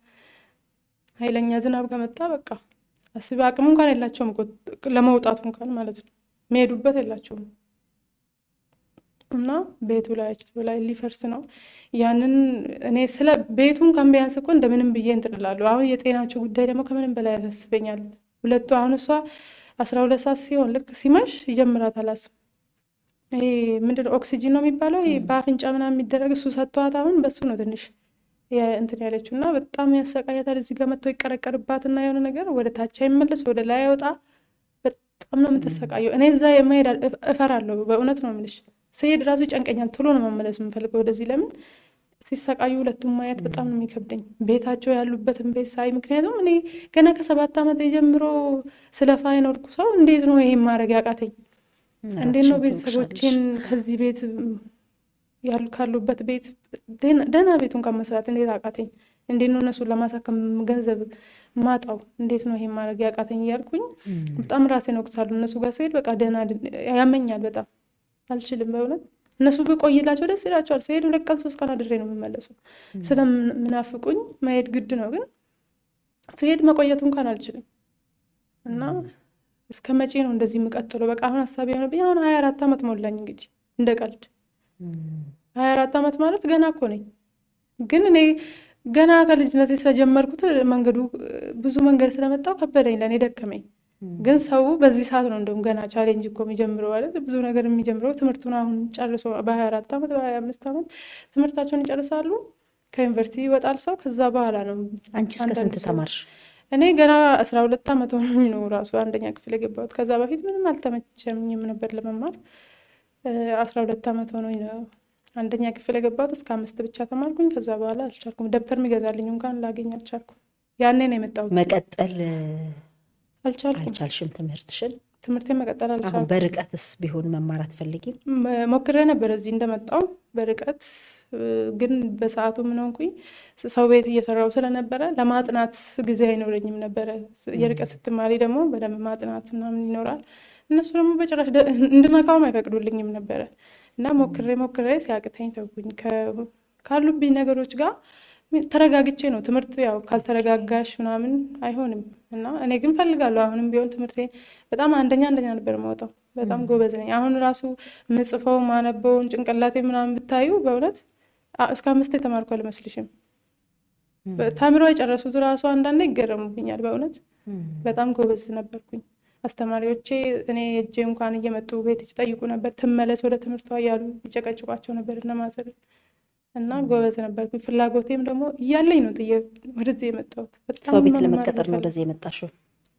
ኃይለኛ ዝናብ ከመጣ በቃ አስቢ፣ አቅሙ እንኳን የላቸውም ለመውጣቱ እንኳን ማለት ነው፣ የሚሄዱበት የላቸውም እና ቤቱ ላይ ሊፈርስ ነው። ያንን እኔ ስለ ቤቱን ከቢያንስ እኮ እንደምንም ብዬ እንትን እላለሁ። አሁን የጤናቸው ጉዳይ ደግሞ ከምንም በላይ ያሳስበኛል። ሁለቱ አሁን እሷ 12 ሰዓት ሲሆን ልክ ሲመሽ ይጀምራታል አስም። ይሄ ምንድነው ኦክሲጂን ነው የሚባለው፣ ይሄ በአፍንጫ ምናምን የሚደረግ እሱ ሰጥተዋት አሁን በሱ ነው ትንሽ እንትን ያለችው እና በጣም ያሰቃያታል። እዚህ ጋር መጥተው ይቀረቀርባትና የሆነ ነገር ወደ ታች አይመለስ ወደ ላይ አይወጣ፣ በጣም ነው የምትሰቃየው። እኔ እዛ የማሄድ እፈራለሁ፣ በእውነት ነው የምልሽ። ስሄድ ራሱ ይጨንቀኛል፣ ቶሎ ነው መመለስ የምፈልገው ወደዚህ። ለምን ሲሰቃዩ ሁለቱም ማየት በጣም ነው የሚከብደኝ፣ ቤታቸው ያሉበትን ቤት ሳይ። ምክንያቱም እኔ ገና ከ7 ዓመት ጀምሮ ስለፋ የኖርኩ ሰው እንዴት ነው ይሄን ማድረግ ያቃተኝ? እንዴት ነው ቤተሰቦቼን ከዚህ ቤት ካሉበት ቤት ደህና ቤቱን ከመስራት እንዴት አቃተኝ? እንዴት ነው እነሱን ለማሳከም ገንዘብ ማጣው? እንዴት ነው ይሄን ማድረግ ያቃተኝ እያልኩኝ በጣም ራሴን ወቅሳለሁ። እነሱ ጋር ስሄድ በቃ ደህና ያመኛል፣ በጣም አልችልም በእውነት። እነሱ ብቆይላቸው ደስ ይላቸዋል። ስሄድ 2 ቀን 3 ቀን አድሬ ነው የምመለሰው። ስለምናፍቁኝ መሄድ ግድ ነው፣ ግን ስሄድ መቆየቱ እንኳን አልችልም እና እስከ መቼ ነው እንደዚህ የምቀጥለው? በቃ አሁን ሀሳብ የሆነብኝ አሁን 24 ዓመት ሞላኝ እንግዲህ እንደ ቀልድ 24 ዓመት ማለት ገና እኮ ነኝ። ግን እኔ ገና ከልጅነቴ ስለጀመርኩት መንገዱ ብዙ መንገድ ስለመጣው ከበደኝ፣ ለእኔ ደከመኝ። ግን ሰው በዚህ ሰዓት ነው እንደውም ገና ቻሌንጅ እኮ የሚጀምረው አይደል? ብዙ ነገር የሚጀምረው ትምህርቱን አሁን ጨርሶ በ24 ዓመት በ25 ዓመት ትምህርታቸውን ይጨርሳሉ። ከዩኒቨርሲቲ ይወጣል ሰው። ከዛ በኋላ ነው። አንቺ እስከ ስንት ተማርሽ? እኔ ገና 12 ዓመት ሆኖኝ ነው ራሱ 1ኛ ክፍል የገባሁት። ከዛ በፊት ምንም አልተመቸኝም ነበር ለመማር። 12 ዓመት ሆኖኝ ነው 1ኛ ክፍል የገባሁት። እስከ 5 ብቻ ተማርኩኝ። ከዛ በኋላ አልቻልኩም። ደብተር የሚገዛልኝ እንኳን ላገኝ አልቻልኩም። ያኔ ነው የመጣሁት። መቀጠል አልቻልሽም ትምህርትሽን? ትምህርቴን መቀጠል አልቻልኩም። አሁን በርቀትስ ቢሆን መማር አትፈልጊም? ሞክሬ ነበር እዚህ እንደመጣው በርቀት፣ ግን በሰዓቱ ምን ሆንኩኝ፣ ሰው ቤት እየሰራው ስለነበረ ለማጥናት ጊዜ አይኖረኝም ነበረ። የርቀት ስትማሪ ደግሞ በደንብ ማጥናት ምናምን ይኖራል። እነሱ ደግሞ በጭራሽ እንድነካውም አይፈቅዱልኝም ነበረ እና ሞክሬ ሲያቅተኝ ተውኩኝ። ካሉብኝ ነገሮች ጋር ተረጋግቼ ነው ትምህርት፣ ያው ካልተረጋጋሽ ምናምን አይሆንም እና እኔ ግን ፈልጋለሁ። አሁንም ቢሆን ትምህርቴን በጣም አንደኛ ነበር የማወጣው። በጣም ጎበዝ ነኝ። አሁን ራሱ ምጽፈው ማነበውን ጭንቅላቴ ምናምን ብታዩ በእውነት እስከ 5 የተማርኩ አልመስልሽም። ተምረው የጨረሱት ራሱ አንዳንዴ ይገረሙብኛል። በእውነት በጣም ጎበዝ ነበርኩኝ። አስተማሪዎቼ እኔ እጄ እንኳን እየመጡ ቤት ይጠይቁ ነበር፣ ትመለስ ወደ ትምህርቷ እያሉ ይጨቀጭቋቸው ነበር እና ማዘር እና ጎበዝ ነበርኩኝ። ፍላጎቴም ደግሞ እያለኝ ነው ወደዚህ የመጣሁት። ሰው ቤት ለመቀጠር ነው ወደዚህ የመጣሽው?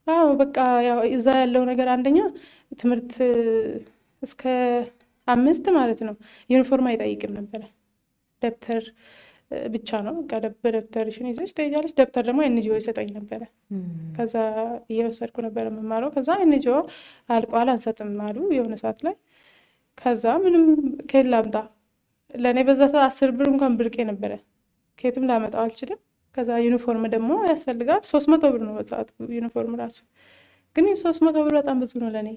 አዎ በቃ ያው እዛ ያለው ነገር አንደኛ ትምህርት እስከ 5 ማለት ነው ዩኒፎርም አይጠይቅም ነበረ። ደብተር ብቻ ነው በቃ ደብተርሽን ይዘሽ ትሄጃለሽ። ደብተር ደግሞ ኤንጂኦ ይሰጠኝ ነበረ። ከዛ እየወሰድኩ ነበረ የምማረው። ከዛ ኤንጂኦ አልቋል አንሰጥም አሉ የሆነ ሰዓት ላይ። ከዛ ምንም ከየት ላምጣ? ለእኔ በዛ 10 ብር እንኳን ብርቄ ነበረ፣ ከየትም ላመጣው አልችልም። ከዛ ዩኒፎርም ደግሞ ያስፈልጋል። 300 ብር ነው በሰዓቱ ዩኒፎርም ራሱ። ግን 300 ብር በጣም ብዙ ነው ለእኔ፣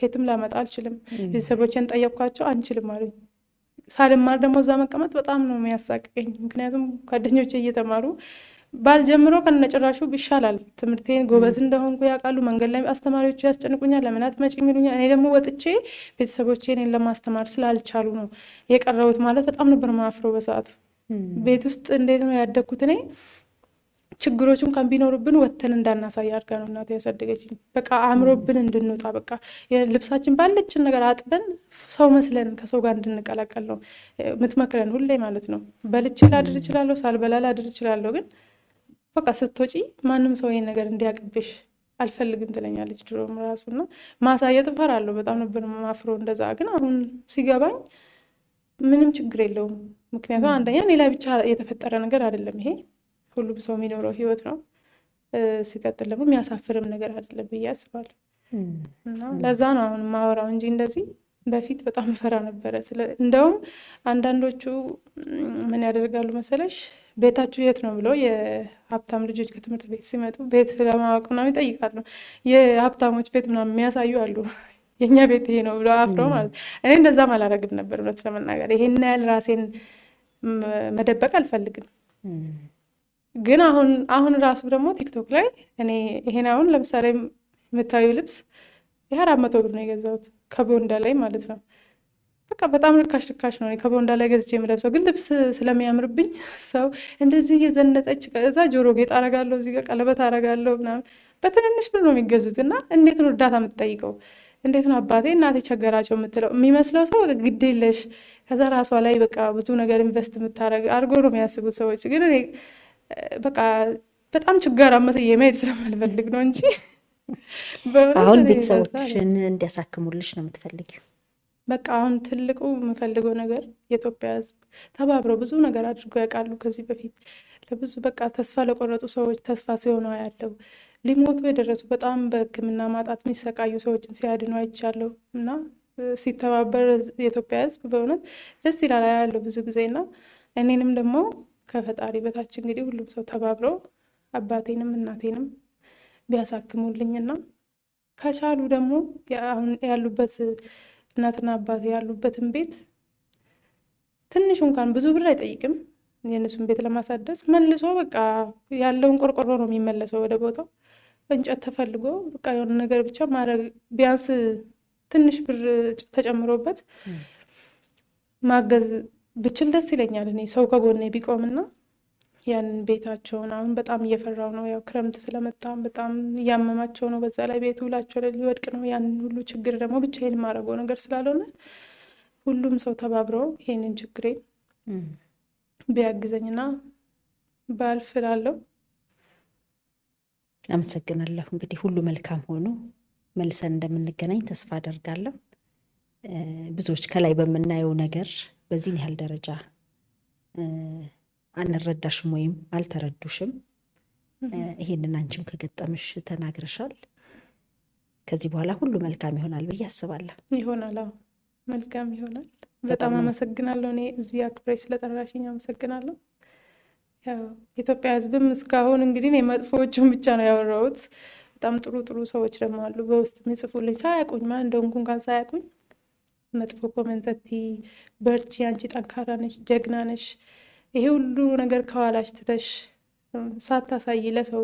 ከየትም ላመጣ አልችልም። ቤተሰቦቼን ጠየቅኳቸው፣ አንችልም አሉኝ። ሳልማር ደግሞ እዛ መቀመጥ በጣም ነው የሚያሳቅቀኝ። ምክንያቱም ጓደኞቼ እየተማሩ ባልጀምረው ከነጭራሹ ይሻላል። ትምህርቴን ጎበዝ እንደሆንኩ ያውቃሉ። መንገድ ላይ አስተማሪዎቹ ያስጨንቁኛል፣ ለምን አትመጪም ይሉኛል። እኔ ደግሞ ወጥቼ ቤተሰቦቼ እኔን ለማስተማር ስላልቻሉ ነው የቀረሁት። ማለት በጣም ነበር ማፍረው በሰዓቱ። ቤት ውስጥ እንዴት ነው ያደግኩት እኔ ችግሮች እንኳን ቢኖሩብን ወተን እንዳናሳይ አድርጋ ነው እናቴ ያሳደገችኝ። በቃ አምሮብን እንድንወጣ በቃ ልብሳችን ባለችን ነገር አጥበን ሰው መስለን ከሰው ጋር እንድንቀላቀል ነው የምትመክረን ሁሌ ማለት ነው። በልቼ ላድር እችላለሁ፣ ሳልበላ ላድር እችላለሁ፣ ግን በቃ ስትወጪ ማንም ሰው ይሄን ነገር እንዲያቅብሽ አልፈልግም ትለኛለች ድሮም ራሱና ማሳየት እፈራለሁ። በጣም ነበር ማፍሮ እንደዛ። ግን አሁን ሲገባኝ ምንም ችግር የለውም። ምክንያቱም አንደኛ እኔ ላይ ብቻ የተፈጠረ ነገር አይደለም ይሄ ሁሉም ሰው የሚኖረው ህይወት ነው። ሲቀጥል ደግሞ የሚያሳፍርም ነገር አይደለም ብዬ አስባለሁ። እና ለዛ ነው አሁን ማወራው እንጂ እንደዚህ በፊት በጣም ፈራ ነበረ። እንደውም አንዳንዶቹ ምን ያደርጋሉ መሰለሽ ቤታችሁ የት ነው ብለው የሀብታም ልጆች ከትምህርት ቤት ሲመጡ ቤት ለማወቅ ምናምን ይጠይቃሉ። የሀብታሞች ቤት ምናምን የሚያሳዩ አሉ። የእኛ ቤት ይሄ ነው ብለው አፍረው ማለት። እኔ እንደዛም አላረግም ነበር እውነት ለመናገር። ይሄን ያህል ራሴን መደበቅ አልፈልግም። ግን አሁን ራሱ ደግሞ ቲክቶክ ላይ እኔ ይሄን አሁን ለምሳሌ የምታዩ ልብስ የ400 ብር ነው የገዛሁት ከቦንዳ ላይ ማለት ነው። በቃ በጣም ርካሽ ነው ከቦንዳ ላይ ገዝቼ የምለብሰው። ግን ልብስ ስለሚያምርብኝ ሰው እንደዚህ እየዘነጠች ከዛ ጆሮ ጌጥ አረጋለሁ፣ እዚህ ጋር ቀለበት አረጋለሁ ምናምን በትንንሽ ብር ነው የሚገዙት። እና እንዴት ነው እርዳታ የምትጠይቀው? እንዴት ነው አባቴ እናቴ ቸገራቸው የምትለው የሚመስለው ሰው ግድ የለሽ ከዛ ራሷ ላይ በቃ ብዙ ነገር ኢንቨስት የምታደርግ አድርጎ ነው የሚያስቡት ሰዎች። ግን እኔ በቃ በጣም ችግር መስዬ መሄድ ስለማልፈልግ ነው እንጂ አሁን ቤተሰቦችን እንዲያሳክሙልሽ ነው የምትፈልጊው? በቃ አሁን ትልቁ የምፈልገው ነገር የኢትዮጵያ ሕዝብ ተባብረው ብዙ ነገር አድርገው ያውቃሉ ከዚህ በፊት ለብዙ በቃ ተስፋ ለቆረጡ ሰዎች ተስፋ ሲሆኑ ያለው ሊሞቱ የደረሱ በጣም በሕክምና ማጣት የሚሰቃዩ ሰዎችን ሲያድኑ አይቻለሁ። እና ሲተባበር የኢትዮጵያ ሕዝብ በእውነት ደስ ይላል ያለው ብዙ ጊዜና እኔንም ደግሞ ከፈጣሪ በታች እንግዲህ ሁሉም ሰው ተባብረው አባቴንም እናቴንም ቢያሳክሙልኝና ከቻሉ ደግሞ አሁን ያሉበት እናትና አባቴ ያሉበትን ቤት ትንሽ እንኳን ብዙ ብር አይጠይቅም የእነሱን ቤት ለማሳደስ መልሶ በቃ ያለውን ቆርቆሮ ነው የሚመለሰው ወደ ቦታው እንጨት ተፈልጎ በቃ የሆነ ነገር ብቻ ማድረግ ቢያንስ ትንሽ ብር ተጨምሮበት ማገዝ ብችል ደስ ይለኛል። እኔ ሰው ከጎኔ ቢቆምና ያንን ቤታቸውን አሁን በጣም እየፈራው ነው። ያው ክረምት ስለመጣ በጣም እያመማቸው ነው። በዛ ላይ ቤቱ ሁላቸው ላይ ሊወድቅ ነው። ያንን ሁሉ ችግር ደግሞ ብቻዬን የማደርገው ነገር ስላልሆነ ሁሉም ሰው ተባብረው ይሄንን ችግሬን ቢያግዘኝና ባልፍ እላለሁ። አመሰግናለሁ። እንግዲህ ሁሉ መልካም ሆኖ መልሰን እንደምንገናኝ ተስፋ አደርጋለሁ። ብዙዎች ከላይ በምናየው ነገር በዚህን ያህል ደረጃ አንረዳሽም ወይም አልተረዱሽም። ይሄንን አንቺም ከገጠምሽ ተናግረሻል። ከዚህ በኋላ ሁሉ መልካም ይሆናል ብዬ አስባለሁ። ይሆናል፣ አዎ መልካም ይሆናል። በጣም አመሰግናለሁ። እኔ እዚህ አክብረሽ ስለጠራሽኝ አመሰግናለሁ። ያው የኢትዮጵያ ሕዝብም እስካሁን እንግዲህ እኔ መጥፎዎቹን ብቻ ነው ያወራሁት። በጣም ጥሩ ጥሩ ሰዎች ደግሞ አሉ በውስጥ የሚጽፉልኝ ሳያውቁኝ ማን እንደሆንኩ እንኳን ሳያውቁኝ መጥፎ ኮመንተቲ በርቺ፣ አንቺ ጠንካራ ነሽ፣ ጀግና ነሽ፣ ይሄ ሁሉ ነገር ከኋላሽ ትተሽ ሳታሳይ ለሰው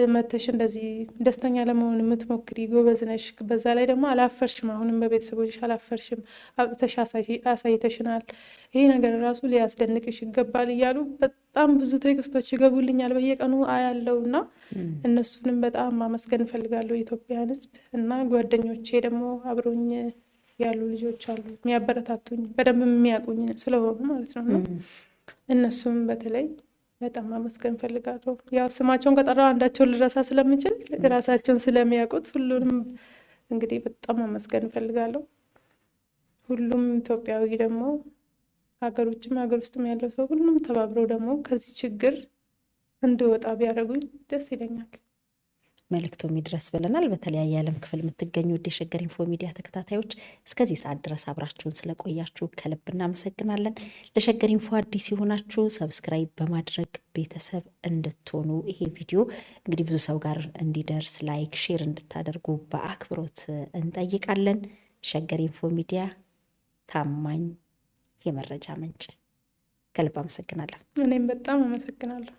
መተሽ እንደዚህ ደስተኛ ለመሆን የምትሞክሪ ጎበዝ ነሽ። በዛ ላይ ደግሞ አላፈርሽም፣ አሁንም በቤተሰቦችሽ አላፈርሽም፣ አብጥተሽ አሳይተሽናል። ይሄ ነገር ራሱ ሊያስደንቅሽ ይገባል እያሉ በጣም ብዙ ቴክስቶች ይገቡልኛል በየቀኑ አያለው እና እነሱንም በጣም ማመስገን እፈልጋለሁ የኢትዮጵያን ሕዝብ እና ጓደኞቼ ደግሞ አብሮኝ ያሉ ልጆች አሉ የሚያበረታቱኝ በደንብ የሚያውቁኝ ስለሆኑ ማለት ነው። እና እነሱም በተለይ በጣም ማመስገን ፈልጋለሁ። ያው ስማቸውን ከጠራው አንዳቸውን ልረሳ ስለምችል ራሳቸውን ስለሚያውቁት ሁሉንም እንግዲህ በጣም ማመስገን ፈልጋለሁ። ሁሉም ኢትዮጵያዊ ደግሞ ሀገር ውጭም ሀገር ውስጥም ያለው ሰው ሁሉም ተባብረው ደግሞ ከዚህ ችግር እንድወጣ ቢያደርጉኝ ደስ ይለኛል። መልእክቱ የሚድረስ ብለናል። በተለያየ ዓለም ክፍል የምትገኙ ውድ የሸገር ኢንፎ ሚዲያ ተከታታዮች እስከዚህ ሰዓት ድረስ አብራችሁን ስለቆያችሁ ከልብ እናመሰግናለን። ለሸገር ኢንፎ አዲስ የሆናችሁ ሰብስክራይብ በማድረግ ቤተሰብ እንድትሆኑ ይሄ ቪዲዮ እንግዲህ ብዙ ሰው ጋር እንዲደርስ ላይክ፣ ሼር እንድታደርጉ በአክብሮት እንጠይቃለን። ሸገር ኢንፎ ሚዲያ ታማኝ የመረጃ ምንጭ። ከልብ አመሰግናለሁ። እኔም በጣም አመሰግናለሁ።